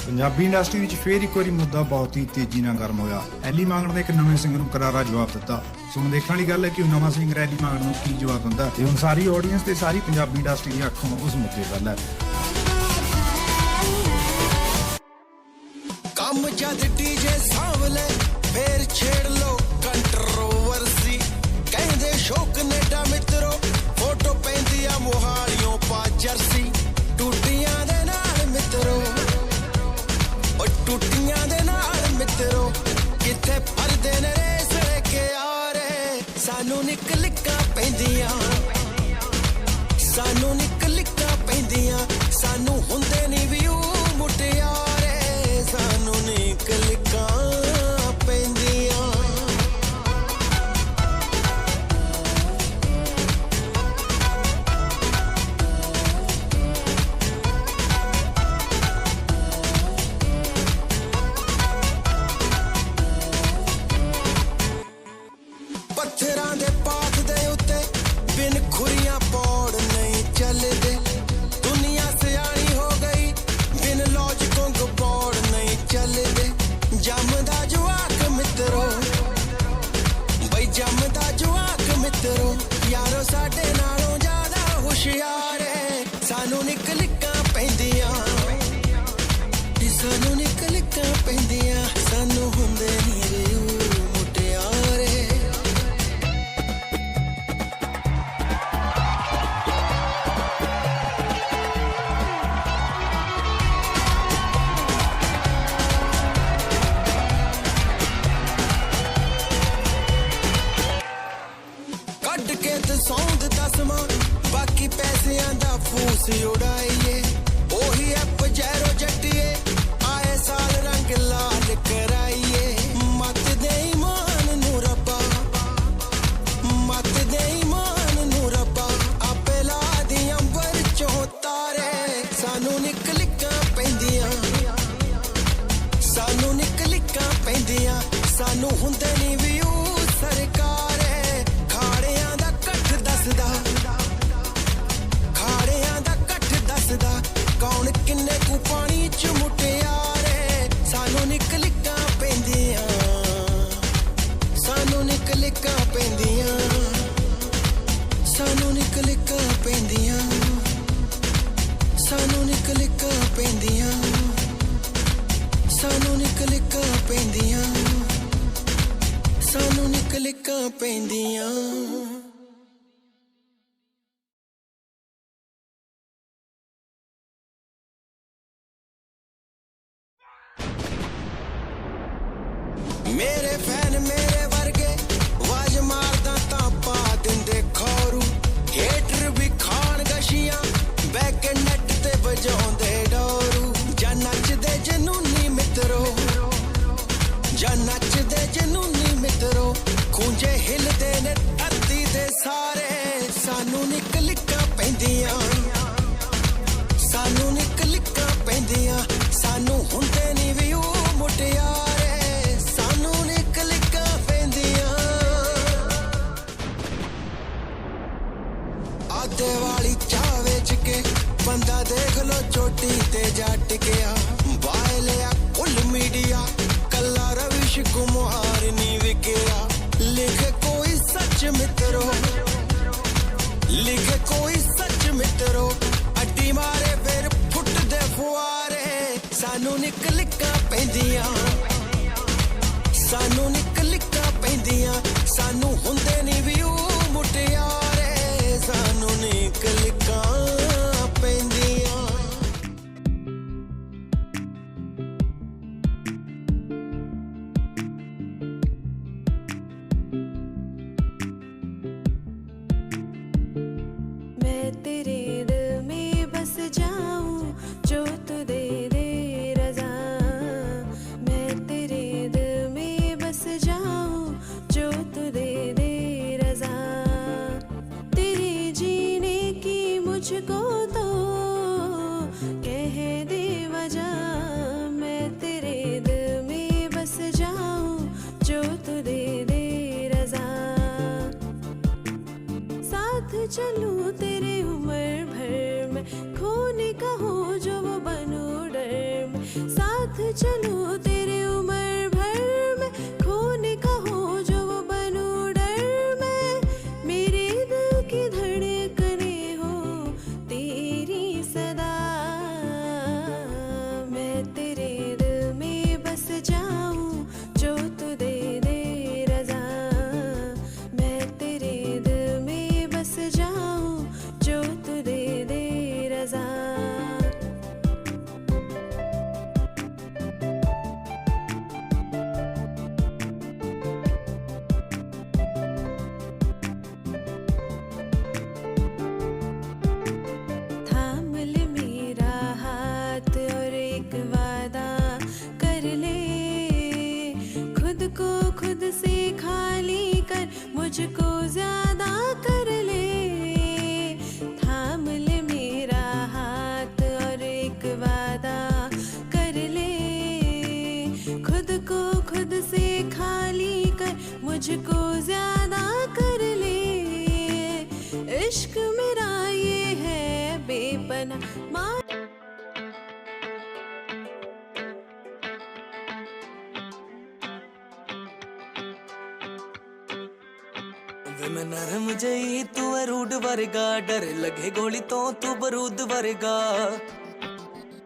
ਪੰਜਾਬੀ ਇੰਡਸਟਰੀ ਵਿੱਚ ਫੇਰ ਇੱਕ ਵਾਰੀ ਮੁੱਦਾ ਬਹੁਤ ਹੀ ਤੇਜ਼ੀ ਨਾਲ ਗਰਮ ਹੋਇਆ। ਐਲੀ ਮਾਂਗਣ ਨੇ ਇੱਕ ਨਵੇਂ ਸਿੰਗਰ ਨੂੰ ਕਰਾਰਾ ਜਵਾਬ ਦਿੱਤਾ। ਸੋ ਹੁਣ ਦੇਖਣ ਵਾਲੀ ਗੱਲ ਹੈ ਕਿ ਉਹ ਨਵਾਂ ਸਿੰਗਰ ਐਲੀ ਮਾਂਗਣ ਨੂੰ ਕੀ ਜਵਾਬ ਦਿੰਦਾ ਤੇ ਹੁਣ ਸਾਰੀ ਆਡੀਅנס ਤੇ ਸਾਰੀ ਪੰਜਾਬੀ ਇੰਡਸਟਰੀ ਦੀ ਅੱਖਾਂ ਉਸ ਮੁੱਦੇ ਵੱਲ ਹੈ। ਕੰਮ ਜਦ ਡੀਜੇ ਸਾਂਵਲੇ ਫੇਰ ਛੇੜ ਲੋ ਕੰਟਰੋਵਰਸੀ ਕਹਿੰਦੇ ਸ਼ੋ ਕੈਨੇਡਾ ਮਿੱਤਰੋ ਫੋਟੋ ਪੈਂਦੀ ਆ ਮੋਹਾਲੀਓਂ ਪਾ ਜਰਸੀ ਟੂਟੀਆਂ ਦੇ ਨਾਲ ਮਿੱਤਰੋ ਓ ਟੂਟੀਆਂ ਦੇ ਨਾਲ ਮਿੱਤਰੋ ਕਿੱਥੇ ਪਰਦੇ ਨੇ ਰੇਸ ਲੈ ਕੇ ਆਰੇ ਸਾਨੂੰ ਨਿਕਲਿਕਾਂ ਪੈਂਦੀਆਂ ਸਾਨੂੰ ਨਿਕਲਿਕਾਂ ਪੈਂਦੀਆਂ ਸਾਨੂੰ ਹੁੰਦੇ ਨੀ ਵਿਊ ਮੁਟਿਆਰੇ ਸਾਨੂੰ ਨਿਕਲਿਕਾਂ ਪੈਂਦੀਆਂ ਪੱਥਰਾਂ ਦੇ ਪਾਥ ਦੇ ਉੱਤੇ ਬਿਨ ਖੁਰੀਆਂ ਪੌੜ ਨਹੀਂ ਚੱਲਦੇ ਦੁਨੀਆ ਸਿਆਣੀ ਹੋ ਗਈ ਬਿਨ ਲੌਜਿਕੋਂ ਗਪੌੜ ਨਹੀਂ ਚੱਲਦੇ ਜੰਮਦਾ ਜਵਾਕ ਮਿੱਤਰੋ ਬਈ ਜੰਮਦਾ ਜਵਾਕ ਮਿੱਤਰੋ ਯਾਰੋ ਸਾਡੇ ਨਾਲੋਂ ਜ਼ਿਆਦਾ ਹੁਸ਼ਿਆਰ ਏ ਸਾਨੂੰ ਨਿਕਲਿਕਾਂ ਪੈਂਦੀਆਂ ਸਾਨੂੰ ਨਿਕਲਿਕਾਂ ਪੈਂਦੀਆਂ ਸਾਨੂੰ ਹੁੰਦੇ ਨੀ ਰਿਊ ਮੁਟਿਆਰੇ ਕੱਢ ਕੇ ਦਸੌਂਦ ਦਸਵਾਂ ਬਾਕੀ ਪੈਸਿਆਂ ਦਾ ਫੂਸ ਉਡਾਈਏ ਉਹੀ ਐਪ ਜੈਰੋ ਜੱਟੀਏ ਆਏ ਸਾਲ ਰੰਗ ਲਾਲ ਕਰਾਈਏ ਮਤ ਦੇ ਇਮਾਨ ਨੂੰ ਰੱਬਾ ਮਤ ਦੇ ਇਮਾਨ ਨੂੰ ਰੱਬਾ ਆਪੇ ਲਾ ਦੀ ਅੰਬਰ ਚੋਂ ਤਾਰੇ ਸਾਨੂੰ ਨਿਕਲਿਕਾਂ ਪੈਂਦੀਆਂ ਸਾਨੂੰ ਨਿਕਲਿਕਾਂ ਪੈਂਦੀਆਂ ਸਾਨੂੰ ਹੁੰਦੇ ਨੀ ਵਿਊ ਸਰਕਾਰ ਖਾੜਿਆਂ ਦਾ ਕੱਠ ਦਸਦਾ ਖਾੜਿਆਂ ਦਾ ਕੱਠ ਦਸਦਾ ਕੌਣ ਕਿੰਨੇ ਕੁ ਪਾਣੀ ਚ ਮੁਟਿਆਰੇ ਸਾਨੂੰ ਨਿਕਲਿਕਾਂ ਪੈਂਦੀਆਂ ਸਾਨੂੰ ਨਿਕਲਿਕਾਂ ਪੈਂਦੀਆਂ ਸਾਨੂੰ ਨਿਕਲਿਕਾਂ ਪੈਂਦੀਆਂ ਸਾਨੂੰ ਨਿਕਲਿਕਾਂ ਪੈਂਦੀਆਂ ਸਾਨੂੰ ਨਿਕਲਿਕਾਂ ਪੈਂਦੀਆਂ ਪੈਂਦੀਆਂ ਮੇਰੇ ਫੈਨ ਮੇਰੇ ਵਰਗੇ ਆਵਾਜ਼ ਮਾਰਦਾ ਤਾਂ ਪਾ ਦਿੰਦੇ ਖੌਰੂ ਹੇਟਰ ਵੀ ਖਾਣ ਗਸ਼ੀਆਂ ਬਹਿ ਕੇ ਨੈਟ ਤੇ ਵਜਾਉਂਦੇ ਡੋਰੂ ਜਾਂ ਨੱਚਦੇ ਜਨੂਨੀ ਮਿੱਤਰੋ ਜਾਂ ਨੱਚਦੇ ਜਨੂਨੀ ਮਿੱਤਰੋ ਖੂੰਜੇ ਹਿਲਦੇ ਨੇ ਧਰਤੀ ਦੇ ਸਾਰੇ ਸਾਨੂੰ ਨਿਕਲਿਕਾਂ ਪੈਂਦੀਆਂ ਸਾਨੂੰ ਨਿਕਲਿਕਾਂ ਪੈਂਦੀਆਂ ਸਾਨੂੰ ਹੁੰਦੇ ਨਹੀਂ ਵੀ ਉਹ ਮੁਟਿਆਰੇ ਸਾਨੂੰ ਨਿਕਲਿਕਾਂ ਪੈਂਦੀਆਂ ਆਦੇ ਵਾਲੀ ਚਾਹ ਵੇਚ ਕੇ ਬੰਦਾ ਦੇਖ ਲੋ ਚੋਟੀ ਤੇ ਜਾ ਟਿਕਿਆ ਬਾਏ ਲਿਆ ਕੁੱਲ ਮੀਡੀਆ ਕੱਲਾ ਰਵਿਸ਼ ਕੁਮਾਰ ਨਹੀਂ ਵਿਕਿਆ ਲਿਖੇ ਕੋਈ ਸੱਚ ਮਿੱਤਰੋ ਲਿਖੇ ਕੋਈ ਸੱਚ ਮਿੱਤਰੋ ਅੱਡੀ ਮਾਰੇ ਫਿਰ ਫੁੱਟਦੇ ਫੁਆਰੇ ਸਾਨੂੰ ਨਿਕਲਿਕਾਂ ਪੈਂਦੀਆਂ ਸਾਨੂੰ ਨਿਕਲਿਕਾਂ ਪੈਂਦੀਆਂ ਸਾਨੂੰ ਹੁੰਦੇ ਨਹੀਂ ਵੀ ਉਹ ਮੁਟਿਆਰੇ ਸਾਨੂੰ ਨਿਕਲਿਕਾਂ ਪੈਂਦੀਆਂ मैं तेरे दिल में बस जाऊं जो तू दे दे रज़ा मैं तेरे दिल में बस जाऊं जो तू दे दे रज़ा तेरे जीने की मुझको तो कह दे वजह मैं तेरे दिल में बस जाऊं जो तू दे दे रज़ा साथ चलूं तेरे उम्र भर में खोने का हो जो वो बनूं डर में साथ चलूं तेरे उम्र भर में खोने का हो जो वो बनूं डर में मेरे दिल की धड़कने हो तेरी सदा मैं तेरे दिल में बस जाऊं जो तू दे दे रज़ा मैं तेरे दिल में बस जाऊं जो तू दे दे रज़ा थाम ले मेरा हाथ और एक वादा कर ले खुद को खुद से खाली कर मुझको ज्यादा कर ले थाम ले मेरा हाथ और एक वादा कर ले खुद को खुद से खाली कर मुझको ज्यादा कर ले इश्क मेरा ये है बेपना माँ वे मैं नरम जई तू है रूड वर्गा डर लगे गोली तो तू बरूद वर्गा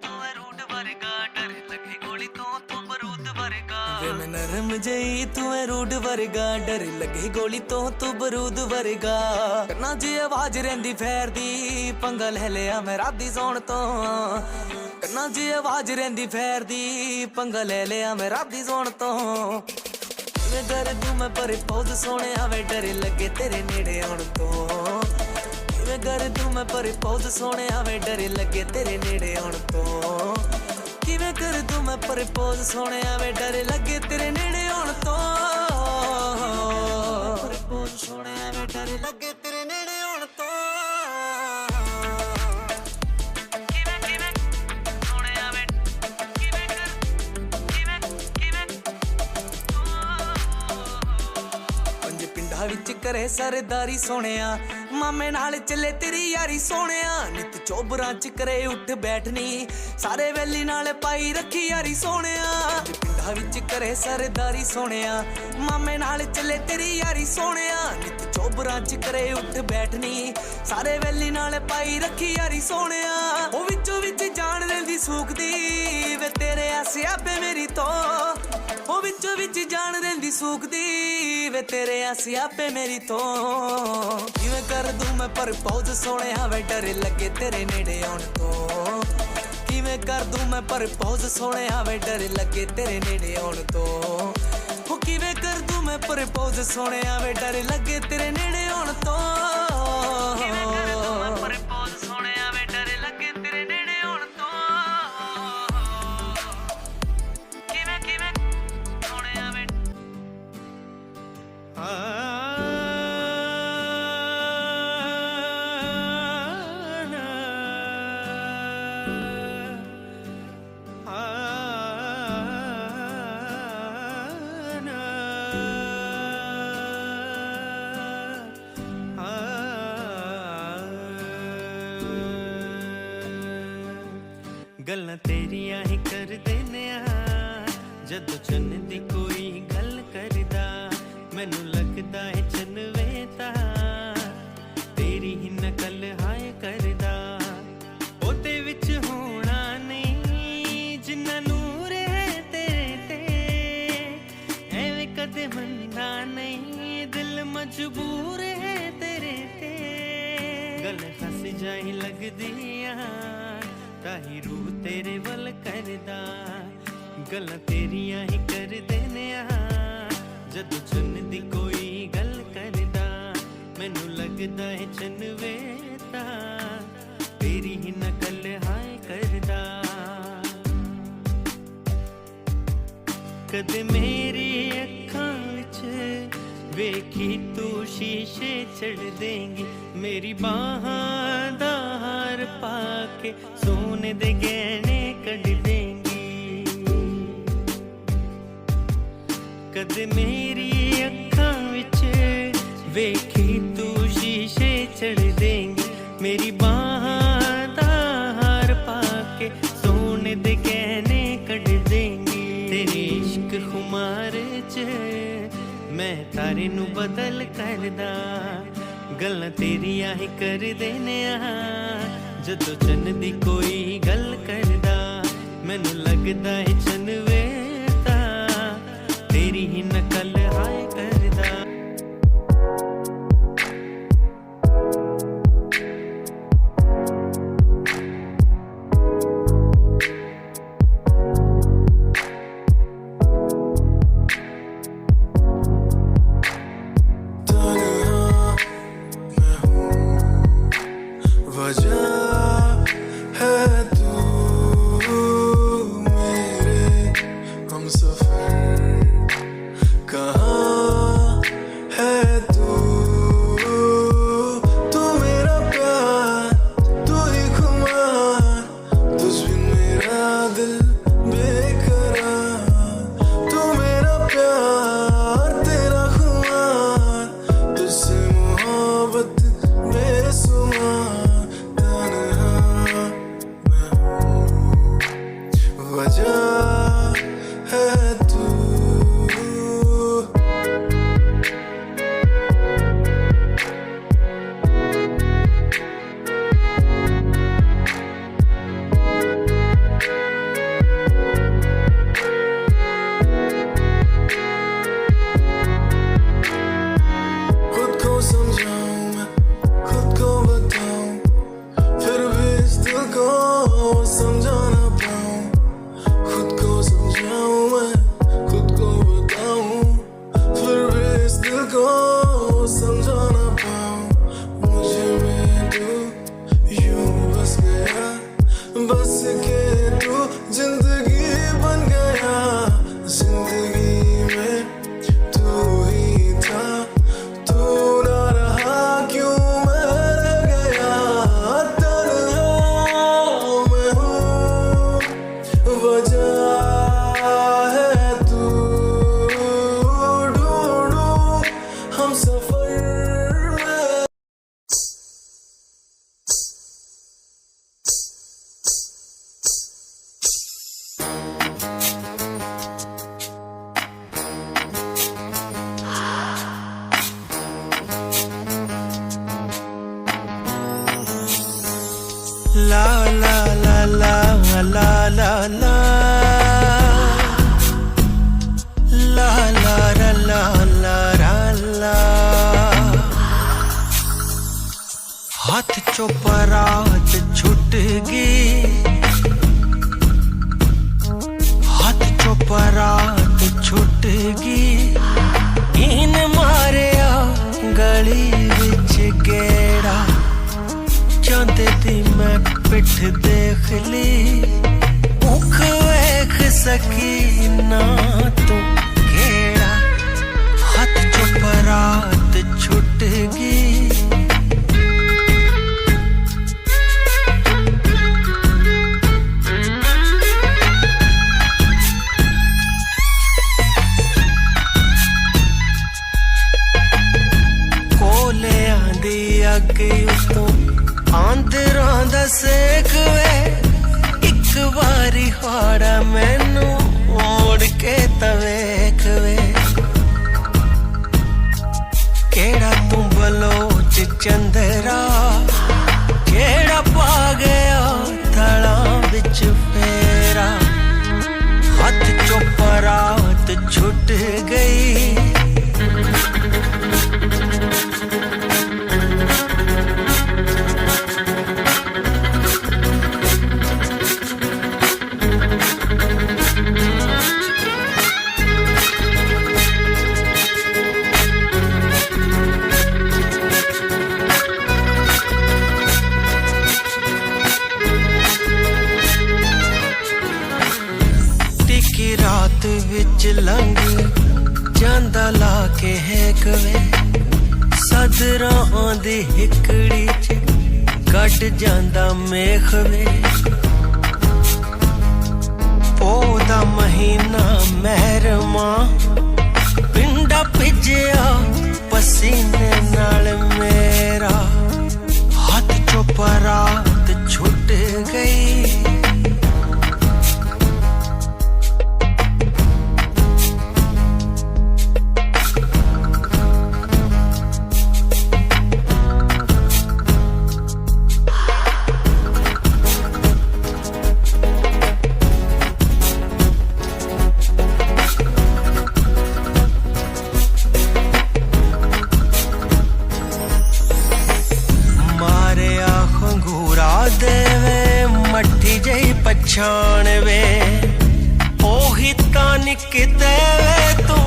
तू है रूड वर्गा डर लगे गोली तो तू बरूद वर्गा वे मैं नरम जई तू है रूड वर्गा डर लगे गोली तो तू बरूद वर्गा करना जी आवाज रहंदी फैर दी पंगा ले लिया मैं राधी सौण तो करना जी आवाज रहंदी फैर दी पंगा ले लिया मैं राधी सौण तो वे डर तू मैं पर पौध सोने आवे डर लगे तेरे नेड़े आउण तो वे डर तू मैं पर पौध सोने आवे डर लगे तेरे नेड़े आउण तो किवें कर तू मैं पर पौध सोने आवे डर लगे तेरे नेड़े आउण तो पर पौध सोने आवे डर लगे तेरे नेड़े आउण तो विच करे सरदारी सोनिया मामे नाल चले तेरी यारी सोनिया नित चोबरां च करे उठ बैठनी सारे वेली नाल पाई रखी यारी सोनिया पिंडा विच करे सरदारी सोनिया मामे नाल चले तेरी यारी सोनिया नित चोबरां च करे उठ बैठनी सारे वेली नाल पाई रखी यारी सोनिया ओ विचों विच जान लेंदी सूखदी वे तेरे आसे आपे मेरी तो ओ ਵਿੱਚੋਂ ਵਿੱਚ ਜਾਣ ਰਹਿੰਦੀ ਸੂਕਦੀ ਵੇ ਤੇਰੇ ਆਸੇ ਆਪੇ ਮੇਰੀ ਤੋਂ ਕਿਵੇਂ ਕਰ ਦੂੰ ਮੈਂ ਪ੍ਰਪੋਜ਼ ਸੋਹਣਿਆ ਵੇ ਡਰ ਲੱਗੇ ਤੇਰੇ ਨੇੜੇ ਆਉਣ ਤੋਂ ਕਿਵੇਂ ਕਰ ਦੂੰ ਮੈਂ ਪ੍ਰਪੋਜ਼ ਸੋਹਣਿਆ ਵੇ ਡਰ ਲੱਗੇ ਤੇਰੇ ਨੇੜੇ ਆਉਣ ਤੋਂ ਹੋ ਕਿਵੇਂ ਕਰ ਦੂੰ ਮੈਂ ਪ੍ਰਪੋਜ਼ ਸੋਹਣਿਆ ਵੇ ਡਰ ਲੱਗੇ ਤੇਰੇ ਨੇੜੇ ਆਉਣ ਤੋਂ ਕਿਵੇਂ ਕਰ ਦੂੰ ਮੈਂ ਪ੍ਰਪੋਜ਼ ਸੋਹਣਿਆ ਵੇ ਡਰ ਲੱਗੇ ਤੇਰੇ ਨੇੜੇ ਆਉਣ ਤੋਂ ਕਿਵੇਂ ਕਿਵੇਂ ਸੋਹਣਿਆ ਵੇ ਗੱਲਾਂ ਤੇਰੀਆਂ ਹੀ ਕਰਦੇ ਨੇ ਆ ਜਦੋਂ ਚੰਨ ਦੀ ਕੋਈ ਗੱਲ ਕਰਦਾ ਮੈਨੂੰ ਲੱਗਦਾ ਹੈ ਚੰਨਵੇ ਤਾਂ ਤੇਰੀ ਹੀ ਨਕਲ ਹਾਏ ਕਰਦਾ ਉਹਦੇ ਵਿੱਚ ਹੋਣਾ ਨਹੀਂ ਜਿੰਨਾ ਨੂਰ ਹੈ ਤੇਰੇ ਤੇ ਐਵੇਂ ਕਦੇ ਮੰਨਦਾ ਨਹੀਂ ਦਿਲ ਮਜਬੂਰ ਹੈ ਤੇਰੇ ਤੇ ਗੱਲ ਹੱਸ ਜਾਈ ਲੱਗਦੀ ਆ ਤਾਹੀ ਰੂਹ ਤੇਰੇ ਵੱਲ ਕਰਦਾ ਗੱਲਾਂ ਤੇਰੀਆਂ ਹੀ ਕਰਦੇ ਨੇ ਆ ਜਦੋਂ ਚੰਨ ਦੀ ਕੋਈ ਗੱਲ ਕਰਦਾ ਮੈਨੂੰ ਲੱਗਦਾ ਹੈ ਚੰਨਵੇ ਤਾਂ ਤੇਰੀ ਹੀ ਨਕਲ ਹਾਏ ਕਰਦਾ ਕਦੇ ਮੇਰੀ ਅੱਖਾਂ ਵਿੱਚ ਵੇਖੀ ਤੂੰ ਸ਼ੀਸ਼ੇ ਚੜ ਦੇਂਗੀ ਮੇਰੀ ਬਾਹਾਂ ਦਾ ਹਾਰ ਪਾ ਕੇ ਸੋਨੇ ਦੇ ਗਹਿਣੇ ਕੱਢ ਦੇਂਗੀ ਕਦੇ ਮੇਰੀ ਅੱਖਾਂ ਵਿੱਚ ਵੇਖੀ ਤੂੰ ਸ਼ੀਸ਼ੇ ਚੜ ਦੇਂਗੀ ਮੇਰੀ ਬਾਹਾਂ ਦਾ ਹਾਰ ਪਾ ਕੇ ਸੋਨੇ ਦੇ ਗਹਿਣੇ ਕੱਢ ਦੇਂਗੀ ਤੇਰੇ ਇਸ਼ਕ ਖੁਮਾਰ 'ਚ ਮੈਂ ਤਾਰੇ ਨੂੰ ਬਦਲ ਕਰਦਾ ਗੱਲਾਂ ਤੇਰੀਆਂ ਹੀ ਕਰਦੇ ਨੇ ਆ ਜਦੋਂ ਚੰਨ ਦੀ ਕੋਈ ਗੱਲ ਕਰਦਾ ਮੈਨੂੰ ਲੱਗਦਾ ਹੈ ਚੰਨਵੇ ਤਾਂ ਤੇਰੀ ਹੀ ਨਕਲ ਹਾਏ ਕਰਦਾ La la la la la la la हाथ चो परात छुट गई, हाथ चो परात छुट गई। इन मारिया गली विच गेड़ा, चांदे दी मैं पिठ देख ली। मुख वेख सकी ना तू केड़ा, हाथ चो परात छुट गई। अगे उतों आंदरां दा सेक वे, इक बारी हाड़ा मैनू मोड़ के तवेख वे। केड़ा तू बलोच चंदरा, केड़ा पा गया थड़ा बिच फेरा। हाथ चो परात छुट गई, रात विच लंघ जांदा ला के हेक वे। सदरां दी हिकड़ी च कट जांदा मेख वे। पौधा महीना महरमा, पिंडा भिजया पसीने नाल मेरा। हाथ चो परात छुट गई, पछाण वे। ओही तानी किते वे तू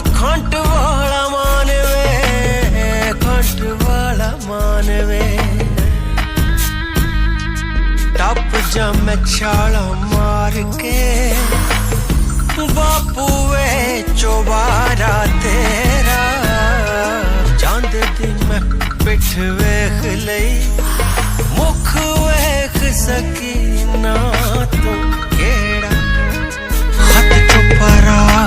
खंट वाला मान वे, खंट वाला मान वे। टप जा मैं छाला मार के, बापू वे चौबारा तेरा। चांदे दी मैं पिठ वेख लई, मुख वेख सकी ना तू केड़ा। हाथ चो परात